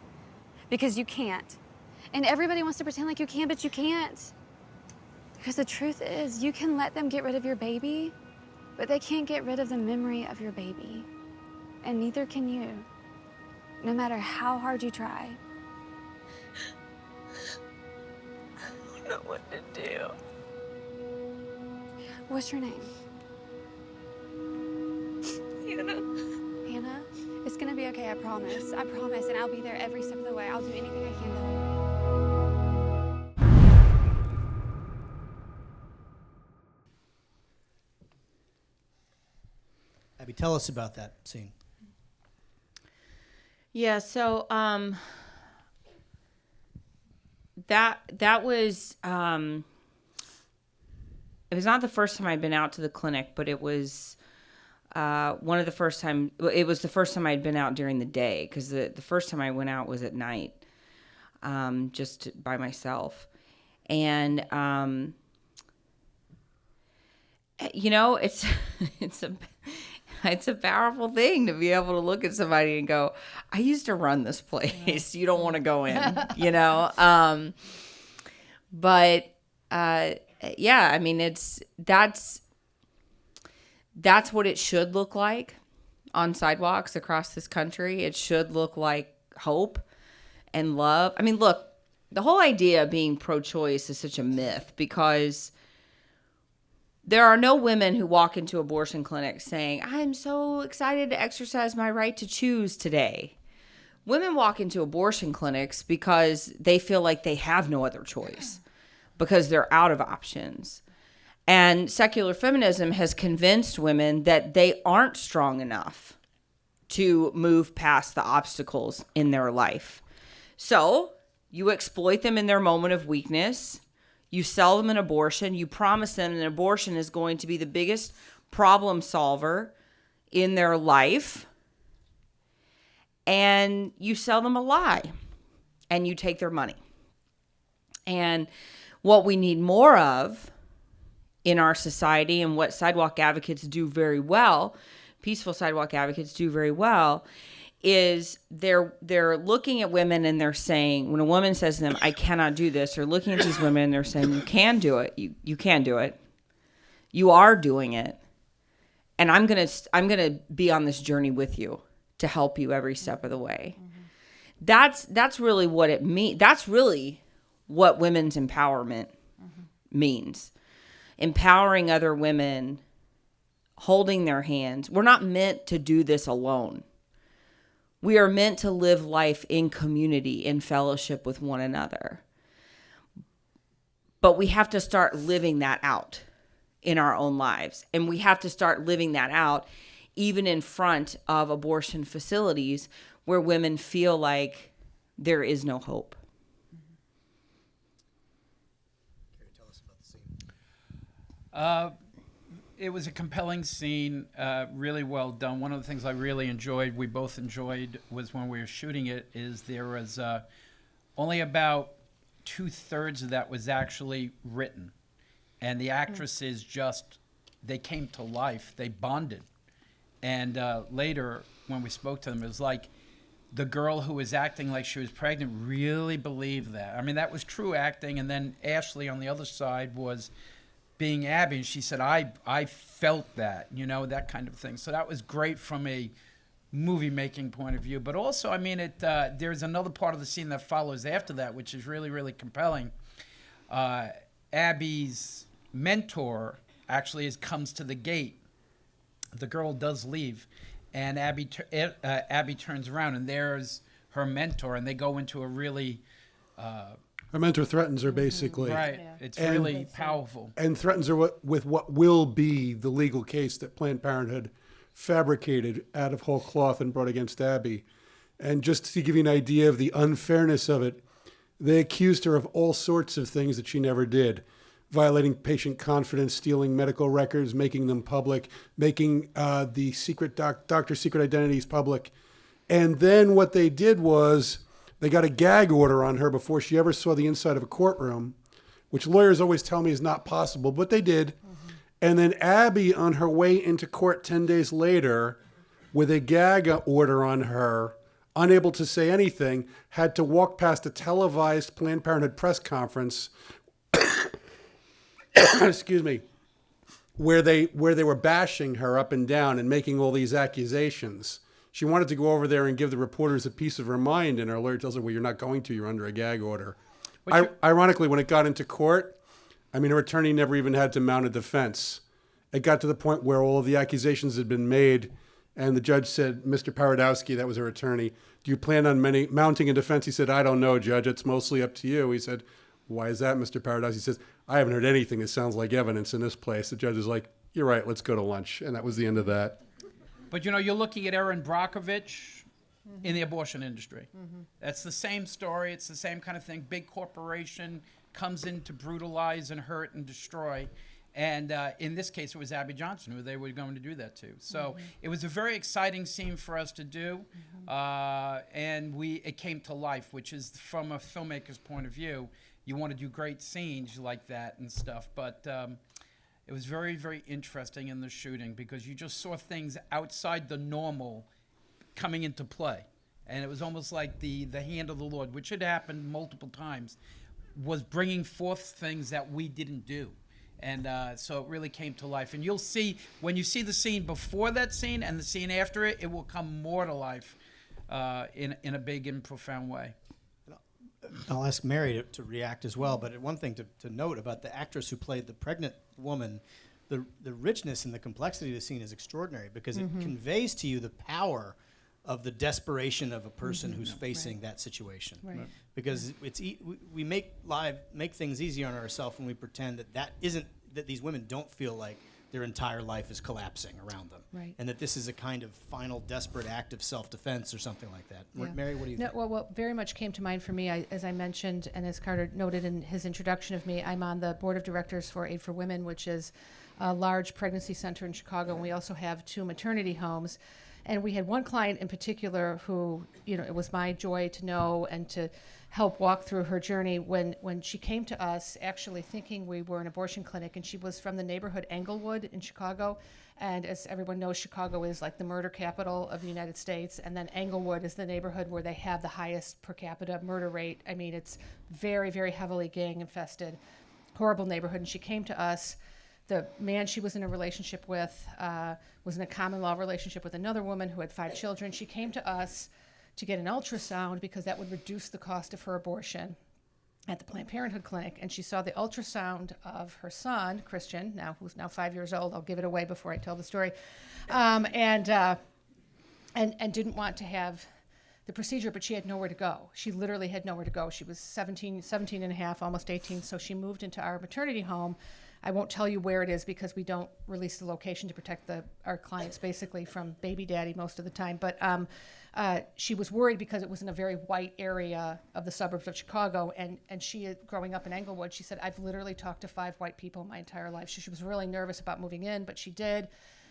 Because you can't. And everybody wants to pretend like you can, but you can't. Because the truth is, you can let them get rid of your baby, but they can't get rid of the memory of your baby. And neither can you, no matter how hard you try. I don't know what to do. What's your name? Hannah. Hannah? It's gonna be okay, I promise. I promise, and I'll be there every step of the way. I'll do anything I can to help. Abby, tell us about that scene. Yeah, so that was it was not the first time I'd been out to the clinic, but it was one of the first time. It was the first time I'd been out during the day, because the first time I went out was at night, just by myself, and you know, it's a powerful thing to be able to look at somebody and go, I used to run this place. You don't want to go in, you know? Yeah, I mean, that's what it should look like on sidewalks across this country. It should look like hope and love. I mean, look, the whole idea of being pro-choice is such a myth, because there are no women who walk into abortion clinics saying, I'm so excited to exercise my right to choose today. Women walk into abortion clinics because they feel like they have no other choice, because they're out of options. And secular feminism has convinced women that they aren't strong enough to move past the obstacles in their life. So you exploit them in their moment of weakness. You sell them an abortion. You promise them an abortion is going to be the biggest problem solver in their life. And you sell them a lie. And you take their money. And what we need more of in our society, and what sidewalk advocates do very well, peaceful sidewalk advocates do very well, is they're looking at women and they're saying, when a woman says to them, I cannot do this, they're looking at these women and they're saying, you can do it. You can do it. You are doing it. And I'm gonna be on this journey with you to help you every step of the way. Mm-hmm. That's really what it means. That's really what women's empowerment means. Empowering other women, holding their hands. We're not meant to do this alone. We are meant to live life in community, in fellowship with one another. But we have to start living that out in our own lives. And we have to start living that out even in front of abortion facilities where women feel like there is no hope. Cary, tell us about the scene. It was a compelling scene, really well done. One of the things I really enjoyed, we both enjoyed, was when we were shooting it, is there was only about 2/3 of that was actually written. And the actresses just, they came to life. They bonded. And later, when we spoke to them, it was like the girl who was acting like she was pregnant really believed that. I mean, that was true acting. And then Ashley on the other side was being Abby, and she said, I felt that, you know, that kind of thing. So that was great from a movie-making point of view. But also, I mean, there's another part of the scene that follows after that, which is really, really compelling. Abby's mentor actually comes to the gate. The girl does leave, and Abby turns around, and there's her mentor, and they go into a really... Her mentor threatens her, basically. Right. Yeah. It's really powerful. And threatens her with what will be the legal case that Planned Parenthood fabricated out of whole cloth and brought against Abby. And just to give you an idea of the unfairness of it, they accused her of all sorts of things that she never did. Violating patient confidence, stealing medical records, making them public, making the secret doctor's secret identities public. And then what they did was... they got a gag order on her before she ever saw the inside of a courtroom, which lawyers always tell me is not possible, but they did. And then Abby, on her way into court 10 days later, with a gag order on her, unable to say anything, had to walk past a televised Planned Parenthood press conference, excuse me, where they were bashing her up and down and making all these accusations. She wanted to go over there and give the reporters a piece of her mind, and her lawyer tells her, well, you're not going to. You're under a gag order. Ironically, when it got into court, I mean, her attorney never even had to mount a defense. It got to the point where all of the accusations had been made, and the judge said, Mr. Paradowski, that was her attorney, do you plan on mounting a defense? He said, I don't know, Judge. It's mostly up to you. He said, why is that, Mr. Paradowski? He says, I haven't heard anything that sounds like evidence in this place. The judge is like, you're right, let's go to lunch. And that was the end of that. But, you know, you're looking at Erin Brockovich in the abortion industry. That's the same story. It's the same kind of thing. Big corporation comes in to brutalize and hurt and destroy. And in this case, it was Abby Johnson who they were going to do that to. So it was a very exciting scene for us to do. And it came to life, which is, from a filmmaker's point of view, you want to do great scenes like that and stuff. But... it was very, very interesting in the shooting because you just saw things outside the normal coming into play. And it was almost like the hand of the Lord, which had happened multiple times, was bringing forth things that we didn't do. And so it really came to life. And you'll see, when you see the scene before that scene and the scene after it, it will come more to life in a big and profound way. I'll ask Mary to react as well, but one thing to note about the actress who played the pregnant woman, the richness and the complexity of the scene is extraordinary because it conveys to you the power of the desperation of a person who's facing that situation. Right. Because we make things easier on ourselves when we pretend that these women don't feel like their entire life is collapsing around them. Right. And that this is a kind of final desperate act of self-defense or something like that. Yeah. Mary, what do you think? Well, what very much came to mind for me, as I mentioned, and as Carter noted in his introduction of me, I'm on the board of directors for Aid for Women, which is a large pregnancy center in Chicago, and we also have 2 maternity homes. And we had one client in particular who, you know, it was my joy to know and to help walk through her journey when she came to us actually thinking we were an abortion clinic, and she was from the neighborhood Englewood in Chicago. And as everyone knows, Chicago is like the murder capital of the United States, and then Englewood is the neighborhood where they have the highest per capita murder rate. I mean, it's very, very heavily gang infested, horrible neighborhood. And she came to us. The man she was in a relationship with was in a common law relationship with another woman who had 5 children. She came to us to get an ultrasound because that would reduce the cost of her abortion at the Planned Parenthood clinic. And she saw the ultrasound of her son, Christian, who's now 5 years old. I'll give it away before I tell the story. And didn't want to have the procedure, but she had nowhere to go. She literally had nowhere to go. She was 17 and a half, almost 18, so she moved into our maternity home. I won't tell you where it is because we don't release the location to protect our clients basically from baby daddy most of the time. But she was worried because it was in a very white area of the suburbs of Chicago. And she, growing up in Englewood, she said, I've literally talked to 5 white people my entire life. She was really nervous about moving in, but she did.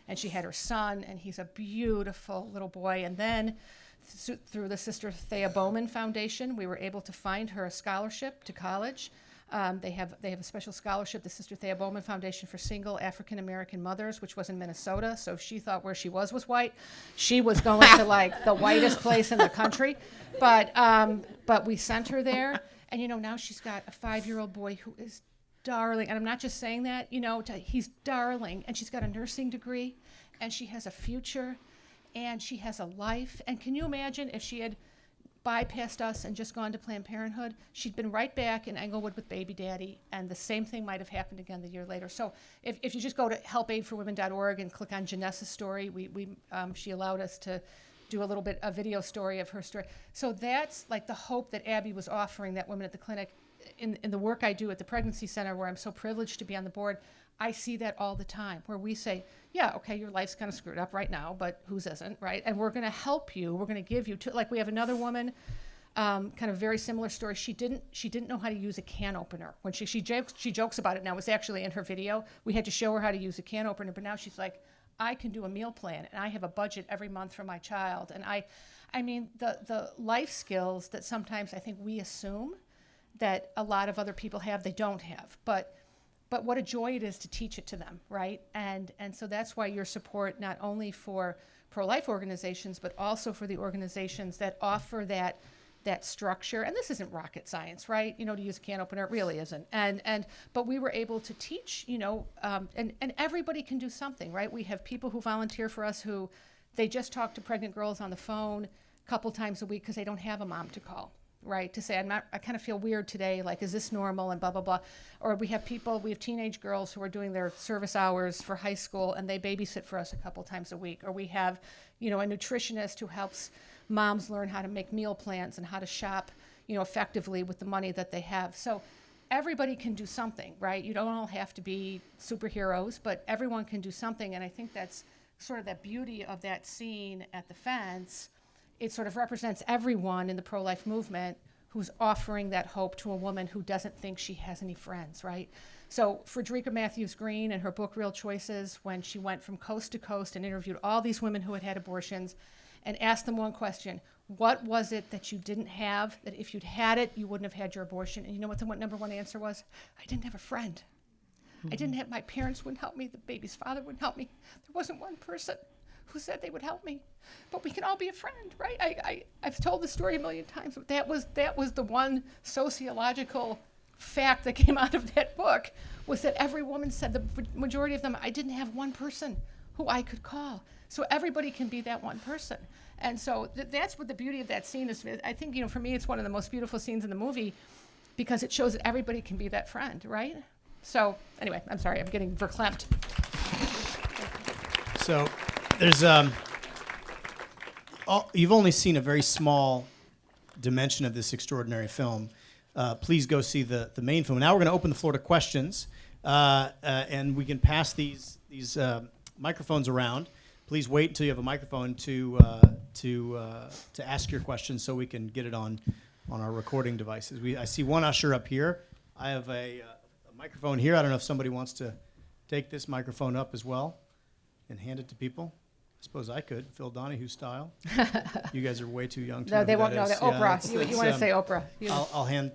And she had her son, and he's a beautiful little boy. And then through the Sister Thea Bowman Foundation, we were able to find her a scholarship to college. They have a special scholarship, the Sister Thea Bowman Foundation for Single African American Mothers, which was in Minnesota. So if she thought where she was white, she was going to like the whitest place in the country. But we sent her there, and now she's got a 5-year-old boy who is darling. And I'm not just saying that, he's darling. And she's got a nursing degree, and she has a future, and she has a life. And can you imagine if she had bypassed us and just gone to Planned Parenthood? She'd been right back in Englewood with baby daddy, and the same thing might have happened again the year later. So if you just go to helpaidforwomen.org and click on Janessa's story, she allowed us to do a little bit a video story of her story. So that's like the hope that Abby was offering that women at the clinic. In the work I do at the Pregnancy Center, where I'm so privileged to be on the board, I see that all the time, where we say, yeah, okay, your life's kind of screwed up right now, but whose isn't, right? And we're going to help you. We're going to give you, like we have another woman, kind of very similar story. She didn't know how to use a can opener. When she jokes about it now. It was actually in her video. We had to show her how to use a can opener, but now she's like, I can do a meal plan, and I have a budget every month for my child. And I mean, the life skills that sometimes I think we assume that a lot of other people have, they don't have. But what a joy it is to teach it to them, right? And so that's why your support, not only for pro-life organizations, but also for the organizations that offer that structure. And this isn't rocket science, right? To use a can opener, it really isn't. But we were able to teach, and everybody can do something, right? We have people who volunteer for us who they just talk to pregnant girls on the phone a couple times a week because they don't have a mom to call. Right, to say, I kind of feel weird today, like, is this normal, and blah, blah, blah. Or we have teenage girls who are doing their service hours for high school, and they babysit for us a couple times a week. Or we have, a nutritionist who helps moms learn how to make meal plans and how to shop, effectively with the money that they have. So everybody can do something, right? You don't all have to be superheroes, but everyone can do something. And I think that's sort of that beauty of that scene at the fence. It sort of represents everyone in the pro-life movement who's offering that hope to a woman who doesn't think she has any friends, right? So Frederica Matthews Green, in her book Real Choices, when she went from coast to coast and interviewed all these women who had had abortions and asked them one question: what was it that you didn't have, that if you'd had it, you wouldn't have had your abortion? And you know what the number one answer was? I didn't have a friend. I didn't have, my parents wouldn't help me, the baby's father wouldn't help me. There wasn't one person who said they would help me, but we can all be a friend, right? I've told the story a million times, but that was the one sociological fact that came out of that book, was that every woman said, the majority of them, I didn't have one person who I could call. So everybody can be that one person. And so that's what the beauty of that scene is. I think, for me, it's one of the most beautiful scenes in the movie because it shows that everybody can be that friend, right? So anyway, I'm sorry, I'm getting verklempt. So there's you've only seen a very small dimension of this extraordinary film. Please go see the main film. Now we're going to open the floor to questions, and we can pass these microphones around. Please wait until you have a microphone to ask your questions so we can get it on our recording devices. I see one usher up here. I have a microphone here. I don't know if somebody wants to take this microphone up as well and hand it to people. I suppose I could, Phil Donahue style. You guys are way too young to know. No, they who won't that know is. that. Oprah. You want to say Oprah.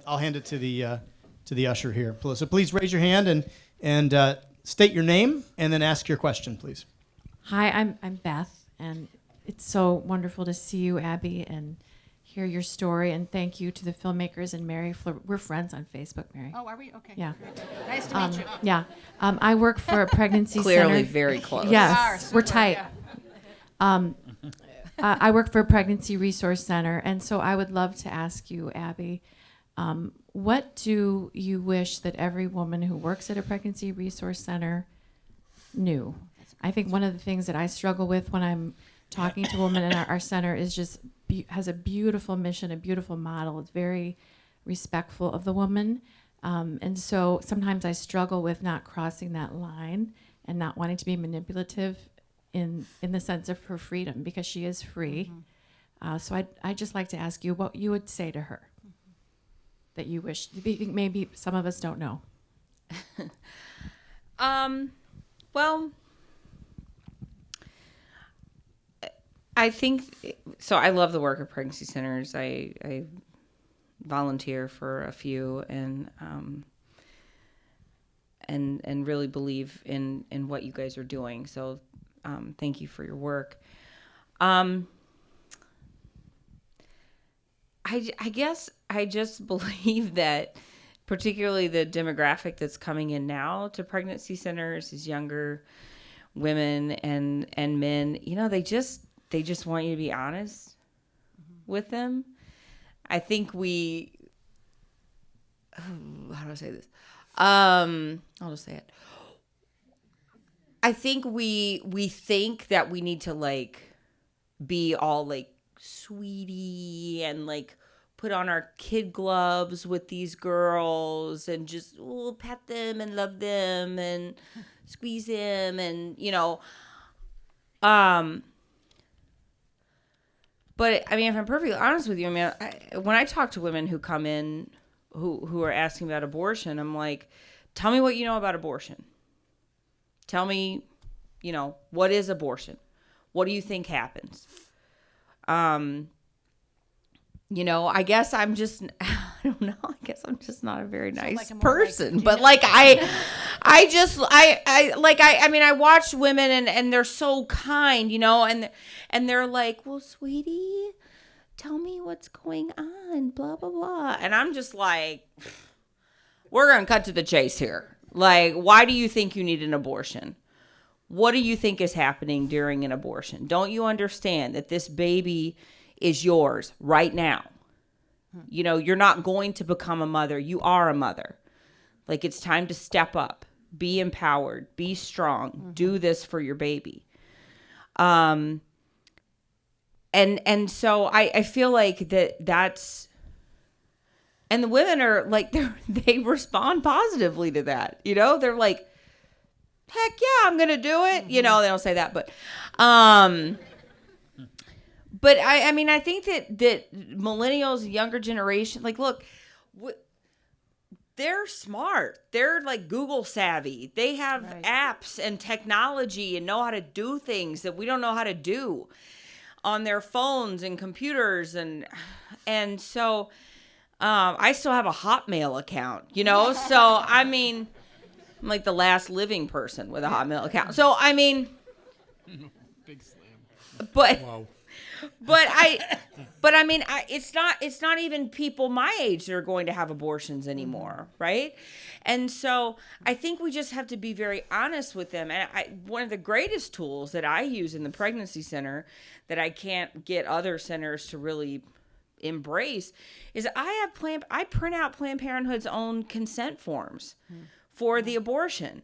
I'll hand it to the usher here. So please raise your hand and state your name and then ask your question, please. Hi, I'm Beth, and it's so wonderful to see you, Abby, and hear your story. And thank you to the filmmakers and Mary. We're friends on Facebook, Mary. Oh, are we? Okay. Yeah. Nice to meet you. Yeah. I work for a pregnancy center. Clearly very close. Yes, we're tight. Yeah. I work for a pregnancy resource center, and so I would love to ask you, Abby, what do you wish that every woman who works at a pregnancy resource center knew? I think one of the things that I struggle with when I'm talking to women in our center is just has a beautiful mission, a beautiful model. It's very respectful of the woman, And so sometimes I struggle with not crossing that line and not wanting to be manipulative in the sense of her freedom, because she is free. So I'd just like to ask you what you would say to her that you wish, maybe some of us don't know. Well, I think, so I love the work of pregnancy centers. I volunteer for a few and really believe in what you guys are doing. So thank you for your work. I guess I just believe that particularly the demographic that's coming in now to pregnancy centers is younger women and men. You know, they just want you to be honest with them. I think how do I say this? I'll just say it. I think we think that we need to like be all like sweetie and like put on our kid gloves with these girls and just pet them and love them and squeeze them and, you know, but I mean, if I'm perfectly honest with you, I mean, when I talk to women who come in who are asking about abortion, I'm like, tell me what you know about abortion. Tell me, you know, what is abortion? What do you think happens? You know, I guess I'm just, I don't know. I guess I'm just not a very nice person, but like, I mean, I watch women and they're so kind, you know, and they're like, well, sweetie, tell me what's going on, blah, blah, blah. And I'm just like, we're going to cut to the chase here. Like, why do you think you need an abortion? What do you think is happening during an abortion? Don't you understand that this baby is yours right now? You know, you're not going to become a mother. You are a mother. Like, it's time to step up, be empowered, be strong, do this for your baby. And so I feel like that's, and the women are like, they respond positively to that. You know, they're like, heck yeah, I'm going to do it. You know, they don't say that, but I mean, I think that millennials, younger generation, like, look, they're smart. They're like Google savvy. They have apps and technology and know how to do things that we don't know how to do on their phones and computers. And so I still have a Hotmail account, you know? So, I mean, I'm like the last living person with a Hotmail account. So, I mean, big slam. But wow. But I mean, it's not even people my age that are going to have abortions anymore, right? And so I think we just have to be very honest with them. And one of the greatest tools that I use in the pregnancy center that I can't get other centers to really embrace is I print out Planned Parenthood's own consent forms for the abortion.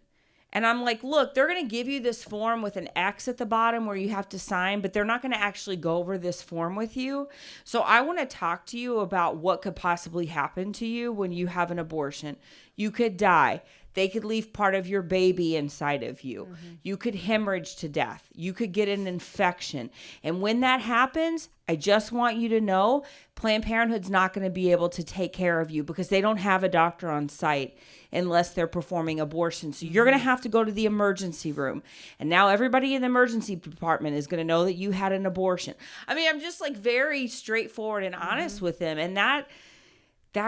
And I'm like, look, they're going to give you this form with an X at the bottom where you have to sign, but they're not going to actually go over this form with you. So I want to talk to you about what could possibly happen to you when you have an abortion. You could die. They could leave part of your baby inside of you. You could hemorrhage to death. You could get an infection. And when that happens, I just want you to know Planned Parenthood's not going to be able to take care of you because they don't have a doctor on site unless they're performing abortion. So you're going to have to go to the emergency room. And now everybody in the emergency department is going to know that you had an abortion. I mean, I'm just like very straightforward and honest with them. And that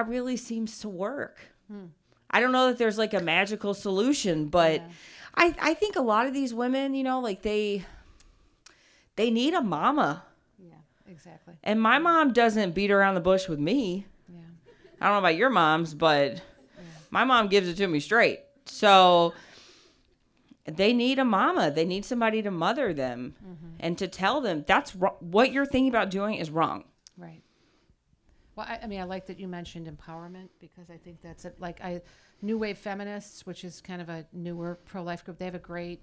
really seems to work. I don't know that there's like a magical solution, but I think a lot of these women, you know, like they need a mama. Yeah, exactly. And my mom doesn't beat around the bush with me. Yeah. I don't know about your moms, but my mom gives it to me straight. So they need a mama. They need somebody to mother them and to tell them what you're thinking about doing is wrong. Right. Well, I mean, I like that you mentioned empowerment because I think that's it. Like New Wave Feminists, which is kind of a newer pro-life group, they have a great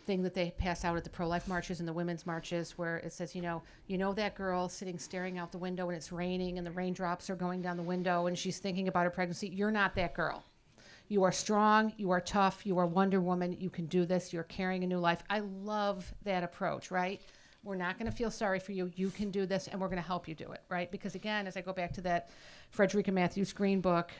thing that they pass out at the pro-life marches and the women's marches, where it says, you know that girl sitting staring out the window and it's raining and the raindrops are going down the window and she's thinking about her pregnancy. You're not that girl. You are strong, you are tough, you are Wonder Woman, you can do this, you're carrying a new life. I love that approach, right? We're not going to feel sorry for you. You can do this, and we're going to help you do it, right? Because again, as I go back to that Frederica Matthews Green book,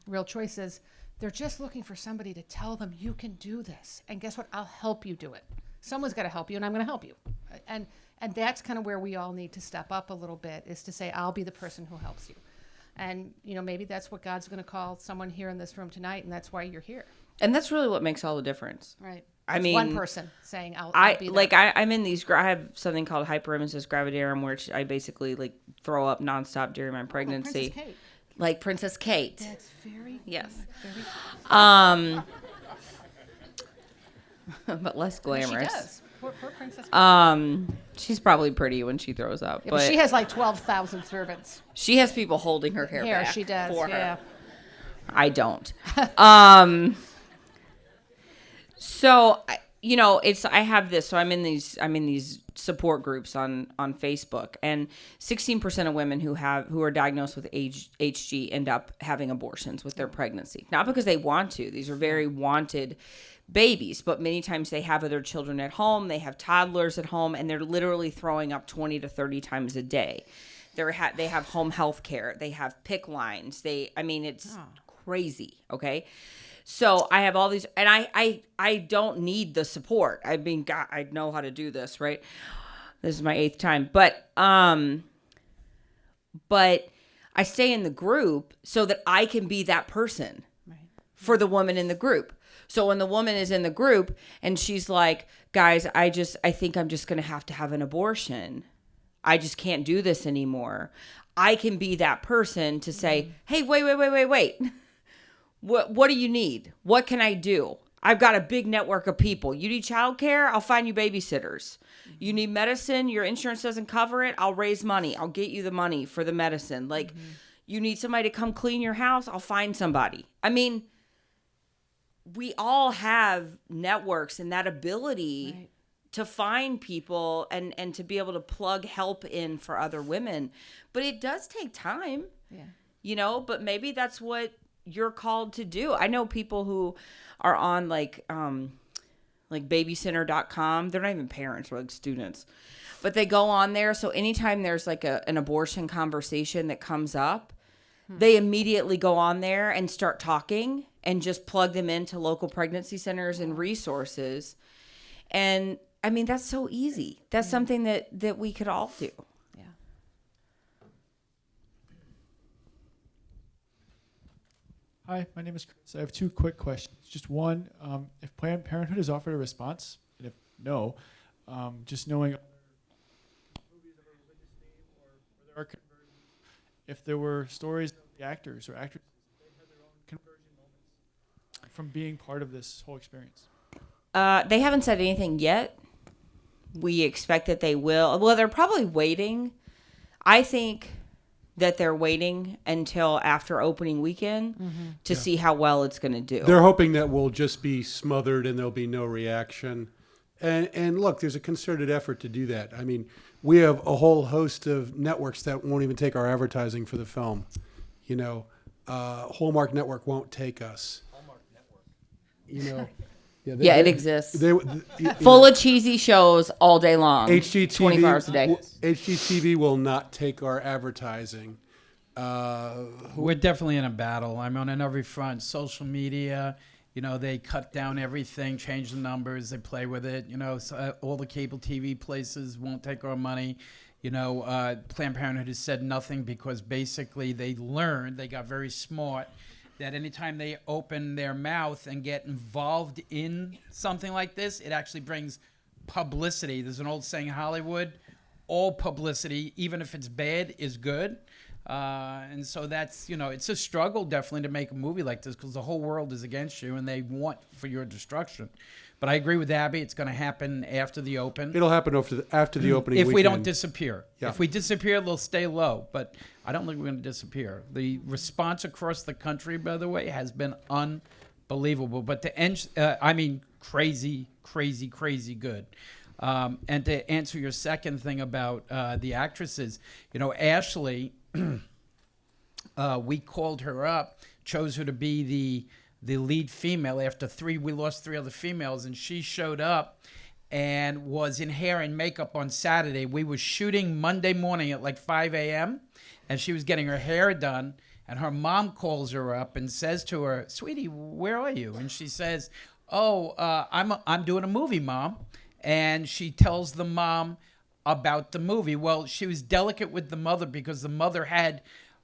Real Choices, they're just looking for somebody to tell them you can do this. And guess what? I'll help you do it. Someone's got to help you, and I'm going to help you. And that's kind of where we all need to step up a little bit, is to say, I'll be the person who helps you. And, maybe that's what God's going to call someone here in this room tonight, and that's why you're here. And that's really what makes all the difference. Right. I mean, one person saying, I'll be there. I'm in these, I have something called hyperemesis gravidarum, where I basically throw up nonstop during my pregnancy. Princess Kate. Like Princess Kate. That's very Yes. Very but less glamorous. She does. Poor Princess Kate. She's probably pretty when she throws up. Yeah, but she has like 12,000 servants. She has people holding her hair back. She does. For yeah. her. I don't. So, I have this. So I'm in these support groups on Facebook, and 16% of women who are diagnosed with HG end up having abortions with their pregnancy. Not because they want to. These are very wanted babies, but many times they have other children at home. They have toddlers at home, and they're literally throwing up 20 to 30 times a day. They have home health care. They have PICC lines. It's crazy. Okay. So I have all these, and I don't need the support. I mean, God, I know how to do this, right? This is my 8th time, but I stay in the group so that I can be that person for the woman in the group. So when the woman is in the group and she's like, guys, I think I'm just going to have an abortion. I just can't do this anymore. I can be that person to say, hey, wait. What do you need? What can I do? I've got a big network of people. You need childcare? I'll find you babysitters. You need medicine? Your insurance doesn't cover it? I'll raise money. I'll get you the money for the medicine. You need somebody to come clean your house? I'll find somebody. I mean, we all have networks and that ability to find people and to be able to plug help in for other women. But it does take time. Yeah. But maybe that's what you're called to do. I know people who are on like babycenter.com. They're not even parents, they're like students, but they go on there. So anytime there's like an abortion conversation that comes up, they immediately go on there and start talking and just plug them into local pregnancy centers and resources. And I mean, that's so easy. That's something that we could all do. Hi, my name is Chris. I have 2 quick questions. Just one, if Planned Parenthood has offered a response, and if no, just knowing movies of a religious theme or where there are conversions, if there were stories of the actors or actresses, they had their own conversion moments from being part of this whole experience. They haven't said anything yet. We expect that they will. Well, they're probably waiting. I think that they're waiting until after opening weekend to see how well it's going to do. They're hoping that we'll just be smothered and there'll be no reaction. And look, there's a concerted effort to do that. I mean, we have a whole host of networks that won't even take our advertising for the film. Hallmark Network won't take us. Hallmark Network. Yeah, it exists. Full of cheesy shows all day long. HGTV, 24 hours a day. HGTV will not take our advertising. We're definitely in a battle. I'm on every front. Social media, they cut down everything, change the numbers, they play with it. So all the cable TV places won't take our money. Planned Parenthood has said nothing because basically they got very smart, that anytime they open their mouth and get involved in something like this, it actually brings publicity. There's an old saying in Hollywood, all publicity, even if it's bad, is good. And so that's, it's a struggle definitely to make a movie like this because the whole world is against you and they want for your destruction. But I agree with Abby. It's going to happen after the open. It'll happen after the opening if weekend. we don't disappear. Yeah. If we disappear, they'll stay low. But I don't think we're going to disappear. The response across the country, by the way, has been unbelievable. But to end, crazy crazy, crazy good. And to answer your second thing about the actresses, Ashley, we called her up, chose her to be the lead female. After we lost 3 other females, and she showed up and was in hair and makeup on Saturday. We were shooting Monday morning at like 5 a.m., and she was getting her hair done, and her mom calls her up and says to her, "Sweetie, where are you?" And she says, I'm doing a movie, Mom. And she tells the mom about the movie. Well, she was delicate with the mother because the mother had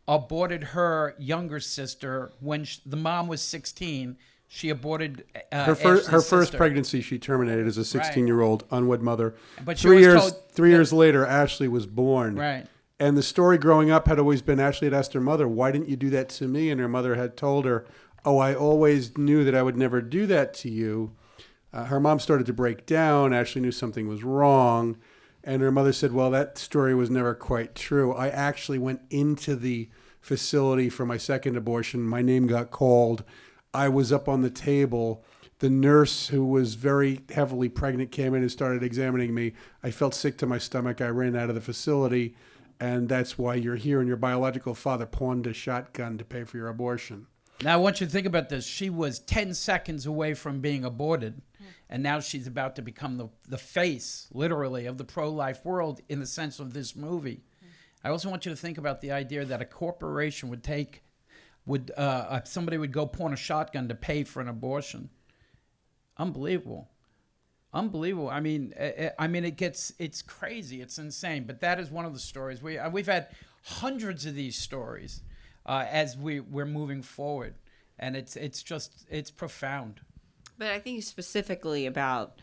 aborted her younger sister when the mom was 16. She aborted her first pregnancy. She terminated as a 16-year-old unwed mother. But 3 years later, Ashley was born. Right. And the story growing up had always been Ashley had asked her mother, "Why didn't you do that to me?" And her mother had told her, "Oh, I always knew that I would never do that to you." Her mom started to break down. Ashley knew something was wrong. And her mother said, "Well, that story was never quite true. I actually went into the facility for my second abortion. My name got called. I was up on the table. The nurse, who was very heavily pregnant, came in and started examining me. I felt sick to my stomach. I ran out of the facility. And that's why you're here. And your biological father pawned a shotgun to pay for your abortion." Now, I want you to think about this. She was 10 seconds away from being aborted, and now she's about to become the face, literally, of the pro-life world in the sense of this movie. I also want you to think about the idea that a corporation somebody would go pawn a shotgun to pay for an abortion. Unbelievable. Unbelievable. I mean, it's crazy. It's insane. But that is one of the stories. We've had hundreds of these stories as we're moving forward, and it's profound. But I think specifically about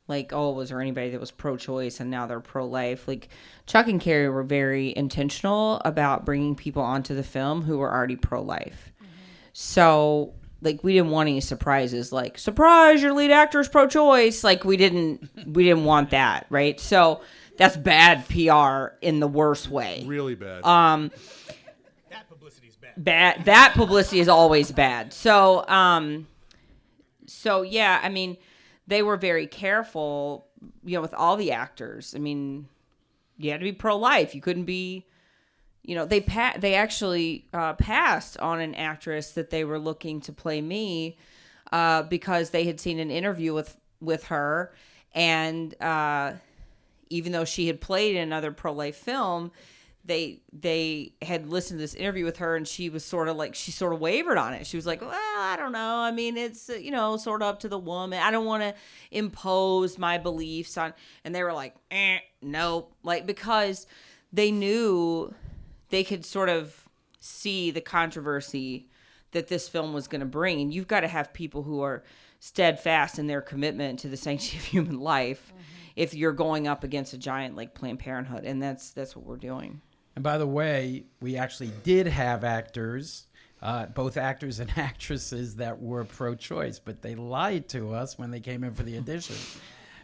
was there anybody that was pro-choice and now they're pro-life? Like Chuck and Cary were very intentional about bringing people onto the film who were already pro-life. Mm-hmm. So we didn't want any surprises, like, surprise, your lead actor is pro-choice. We didn't want that, right? So that's bad PR in the worst way. Really bad. That publicity is bad. That publicity is always bad. So yeah, I mean, they were very careful, with all the actors. I mean, you had to be pro-life. You couldn't be, they actually passed on an actress that they were looking to play me because they had seen an interview with her. And even though she had played in another pro-life film, they had listened to this interview with her, and she was sort of wavered on it. She was like, "Well, I don't know. I mean, it's, sort of up to the woman. I don't want to impose my beliefs on." And they were like, "No," because they knew they could sort of see the controversy that this film was going to bring. And you've got to have people who are steadfast in their commitment to the sanctity of human life if you're going up against a giant like Planned Parenthood. And that's what we're doing. And by the way, we actually did have actors, both actors and actresses that were pro-choice, but they lied to us when they came in for the audition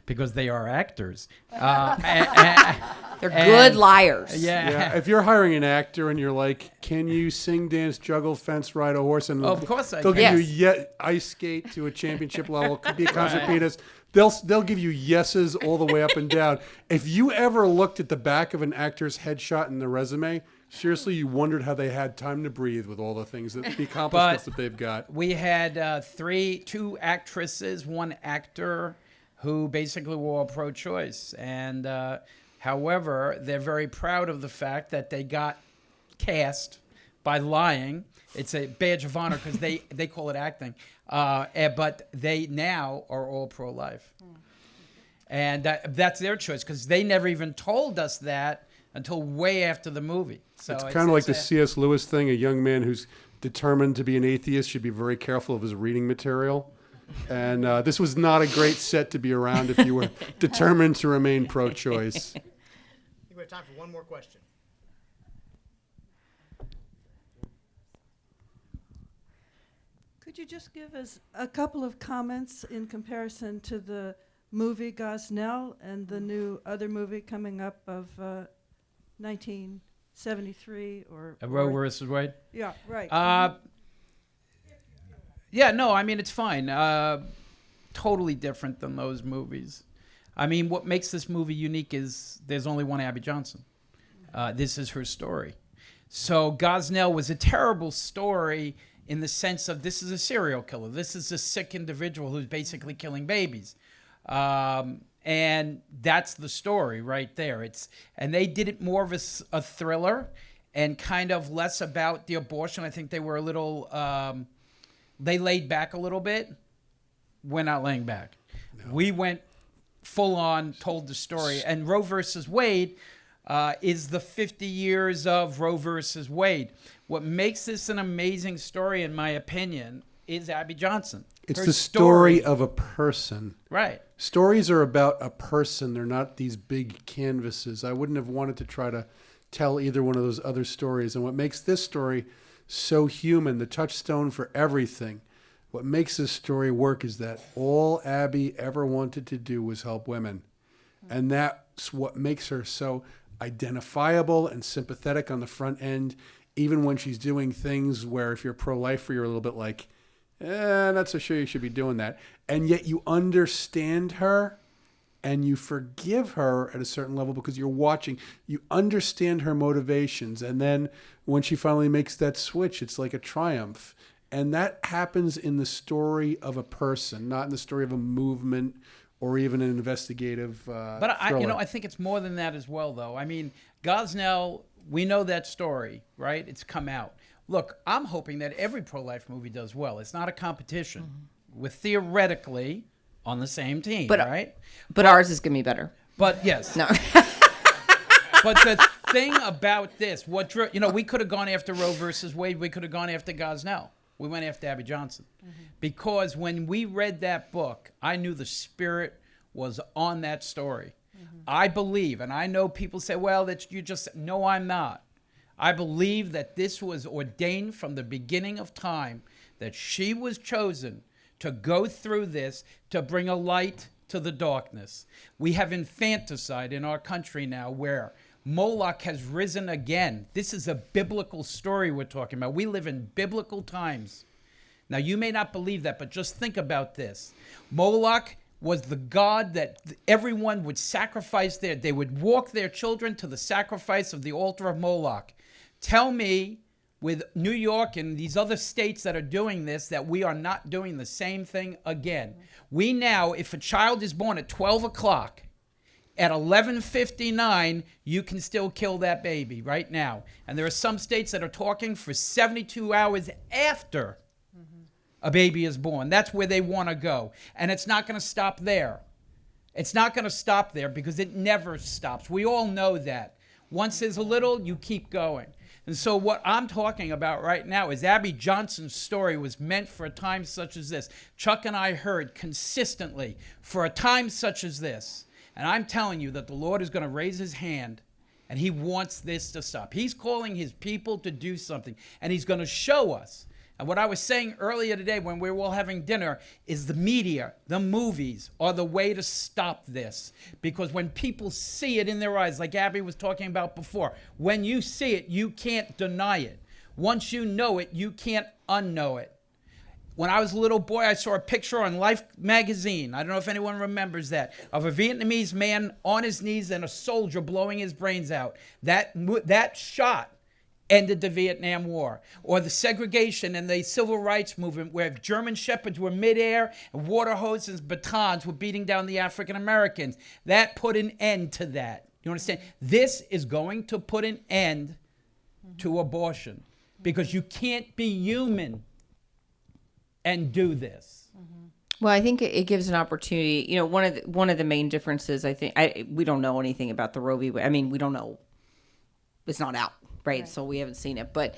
because they are actors. They're good liars. Yeah. If you're hiring an actor and you're like, "Can you sing, dance, juggle, fence, ride a horse?" And of course they'll give you ice skate to a championship level, could be a concert pianist. They'll give you yeses all the way up and down. If you ever looked at the back of an actor's headshot in the resume, seriously, you wondered how they had time to breathe with all the things the accomplishments that they've got. We had two actresses, one actor, who basically were all pro-choice. And however, they're very proud of the fact that they got cast by lying. It's a badge of honor because they call it acting. But they now are all pro-life. And that's their choice because they never even told us that until way after the movie. So it's kind of like the C.S. Lewis thing. A young man who's determined to be an atheist should be very careful of his reading material. And this was not a great set to be around if you were determined to remain pro-choice. I think we have time for one more question. Could you just give us a couple of comments in comparison to the movie Gosnell and the new other movie coming up of 1973 or Roe versus Wade? Yeah, right. Yeah, no, I mean, it's fine. totally different than those movies. I mean, what makes this movie unique is there's only one Abby Johnson. This is her story. So Gosnell was a terrible story in the sense of this is a serial killer. This is a sick individual who's basically killing babies. And that's the story right there. And they did it more of a thriller and kind of less about the abortion. I think they were a little, they laid back a little bit. We're not laying back. No. We went full on, told the story. And Roe versus Wade is the 50 years of Roe versus Wade. What makes this an amazing story, in my opinion, is Abby Johnson. It's the story of a person. Right. Stories are about a person. They're not these big canvases. I wouldn't have wanted to try to tell either one of those other stories. And what makes this story so human, the touchstone for everything, what makes this story work is that all Abby ever wanted to do was help women. And that's what makes her so identifiable and sympathetic on the front end, even when she's doing things where if you're pro-lifer, you're a little bit like, not so sure you should be doing that. And yet you understand her and you forgive her at a certain level because you're watching. You understand her motivations. And then when she finally makes that switch, it's like a triumph. And that happens in the story of a person, not in the story of a movement or even an investigative But I think it's more than that as well, though. I mean, Gosnell, we know that story, right? It's come out. Look, I'm hoping that every pro-life movie does well. It's not a competition. We're theoretically on the same team, right? But ours is going to be better. But yes. No. But the thing about this, we could have gone after Roe versus Wade. We could have gone after Gosnell. We went after Abby Johnson. Because when we read that book, I knew the spirit was on that story. I believe, and I know people say, well, no, I'm not. I believe that this was ordained from the beginning of time, that she was chosen to go through this, to bring a light to the darkness. We have infanticide in our country now where Moloch has risen again. This is a biblical story we're talking about. We live in biblical times. Now, you may not believe that, but just think about this. Moloch was the god that everyone would sacrifice they would walk their children to the sacrifice of the altar of Moloch. Tell me, with New York and these other states that are doing this, that we are not doing the same thing again. We now, if a child is born at 12 o'clock, at 11:59, you can still kill that baby right now. And there are some states that are talking for 72 hours after a baby is born. That's where they want to go. And it's not going to stop there. It's not going to stop there because it never stops. We all know that. Once there's a little, you keep going. And so what I'm talking about right now is Abby Johnson's story was meant for a time such as this. Chuck and I heard consistently, for a time such as this. And I'm telling you that the Lord is going to raise his hand and he wants this to stop. He's calling his people to do something and he's going to show us. And what I was saying earlier today when we were all having dinner is the media, the movies are the way to stop this. Because when people see it in their eyes, like Abby was talking about before, when you see it, you can't deny it. Once you know it, you can't unknow it. When I was a little boy, I saw a picture on Life magazine. I don't know if anyone remembers that, of a Vietnamese man on his knees and a soldier blowing his brains out. That shot ended the Vietnam War. Or the segregation and the civil rights movement where German shepherds were midair and water hoses and batons were beating down the African Americans. That put an end to that. You understand? This is going to put an end to abortion because you can't be human and do this. Well, I think it gives an opportunity. You know, one of the main differences, I think, we don't know anything about the Roe v. Wade. I mean, we don't know. It's not out, right? So we haven't seen it. But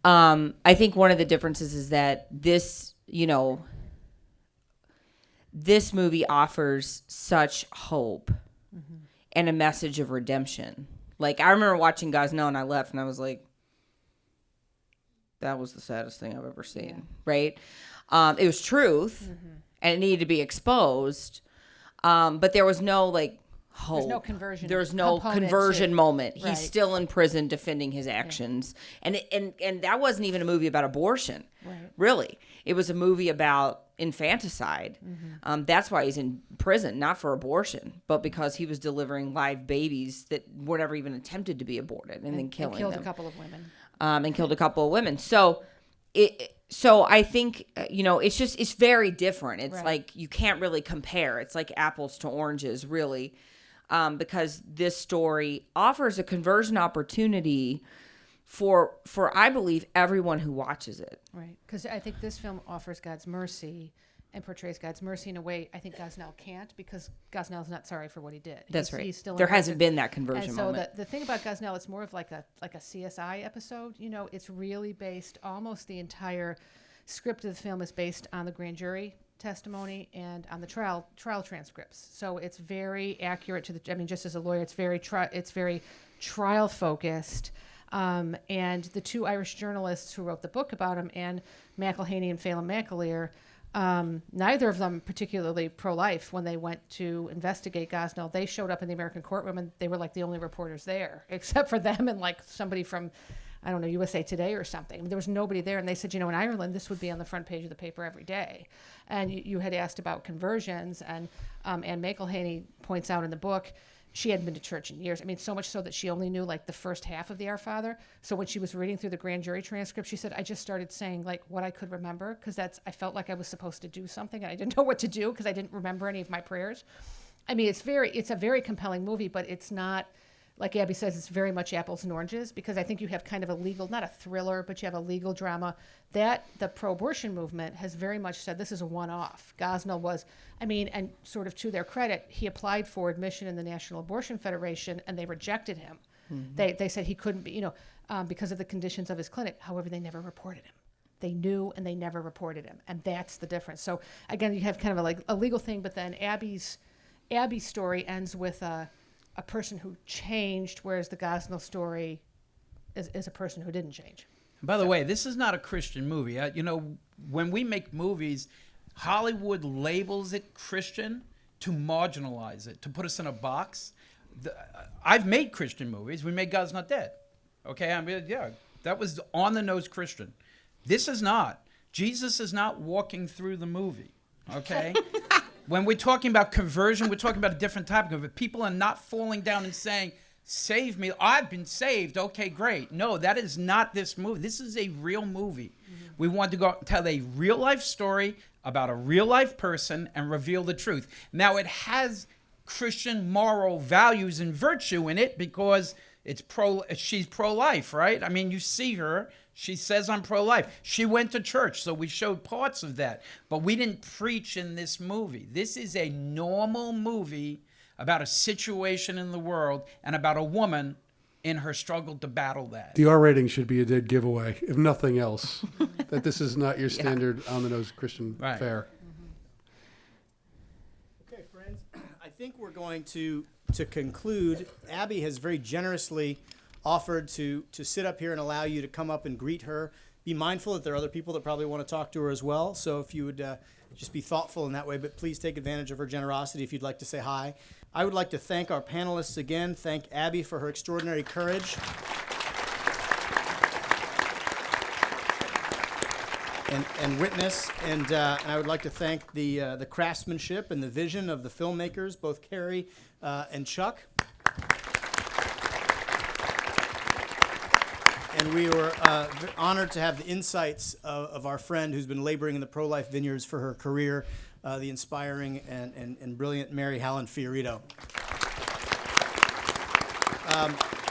I think one of the differences is that this movie offers such hope and a message of redemption. Like, I remember watching Gosnell and I left and I was like, that was the saddest thing I've ever seen, right? It was truth, and it needed to be exposed, but there was no, hope. There's no conversion. There's no conversion moment. Right. He's still in prison defending his actions, and that wasn't even a movie about abortion, really. It was a movie about infanticide. That's why he's in prison, not for abortion, but because he was delivering live babies that were never even attempted to be aborted, and then killing killed them. a couple of women. And killed a couple of women. So I think, it's very different. It's Right. like you can't really compare. It's like apples to oranges, really, because this story offers a conversion opportunity for I believe everyone who watches it. Right, because I think this film offers God's mercy and portrays God's mercy in a way I think Gosnell can't, because Gosnell's not sorry for what he did. That's right. He's still There in hasn't prison. been that conversion and so moment. the thing about Gosnell, it's more of like a CSI episode. It's really based, almost the entire script of the film is based on the grand jury testimony and on the trial transcripts. So it's very accurate to the. I mean, just as a lawyer, it's very trial focused. And the two Irish journalists who wrote the book about him, Anne McElhaney and Phelim McAleer, neither of them particularly pro-life. When they went to investigate Gosnell, they showed up in the American courtroom and they were like the only reporters there, except for them and like somebody from, I don't know, USA Today or something. There was nobody there. And they said, in Ireland, this would be on the front page of the paper every day. And you had asked about conversions, and Anne McElhaney points out in the book, she hadn't been to church in years. I mean, so much so that she only knew like the first half of the Our Father. So when she was reading through the grand jury transcript, she said, I just started saying like what I could remember, because I felt like I was supposed to do something and I didn't know what to do because I didn't remember any of my prayers. I mean, it's a very compelling movie, but it's not, like Abby says, it's very much apples and oranges, because I think you have kind of a legal, not a thriller, but you have a legal drama that the pro-abortion movement has very much said this is a one-off. Gosnell was, and sort of to their credit, he applied for admission in the National Abortion Federation and they rejected him. Mm-hmm. They said he couldn't be, because of the conditions of his clinic. However, they never reported him. They knew and they never reported him. And that's the difference. So again, you have kind of a legal thing, but then Abby's story ends with a person who changed, whereas the Gosnell story is a person who didn't change. By the way, this is not a Christian movie. When we make movies, Hollywood labels it Christian to marginalize it, to put us in a box. I've made Christian movies. We made God's Not Dead. Okay, that was on-the-nose Christian. This is not. Jesus is not walking through the movie, okay? When we're talking about conversion, we're talking about a different type of it. People are not falling down and saying, save me, I've been saved, okay, great. No, that is not this movie. This is a real movie. Mm-hmm. We want to go tell a real life story about a real life person and reveal the truth. Now, it has Christian moral values and virtue in it because she's pro-life, right? I mean, you see her. She says, I'm pro-life. She went to church, so we showed parts of that. But we didn't preach in this movie. This is a normal movie about a situation in the world and about a woman in her struggle to battle that. The R rating should be a dead giveaway, if nothing else, that this is not your standard on-the-nose Christian fare. Okay, friends, I think we're going to conclude. Abby has very generously offered to sit up here and allow you to come up and greet her. Be mindful that there are other people that probably want to talk to her as well. So if you would just be thoughtful in that way, but please take advantage of her generosity if you'd like to say hi. I would like to thank our panelists again. Thank Abby for her extraordinary courage. And witness, and I would like to thank the craftsmanship and the vision of the filmmakers, both Cary and Chuck. And we were honored to have the insights of our friend who's been laboring in the pro-life vineyards for her career, the inspiring and brilliant Mary Hallan FioRito.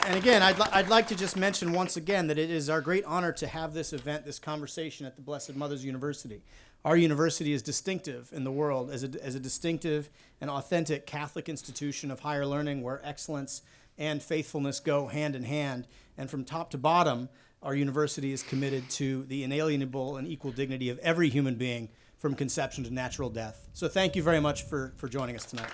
And again, I'd like to just mention once again that it is our great honor to have this event, this conversation at the Blessed Mother's University. Our university is distinctive in the world as a distinctive and authentic Catholic institution of higher learning where excellence and faithfulness go hand in hand. And from top to bottom, our university is committed to the inalienable and equal dignity of every human being from conception to natural death. So thank you very much for joining us tonight.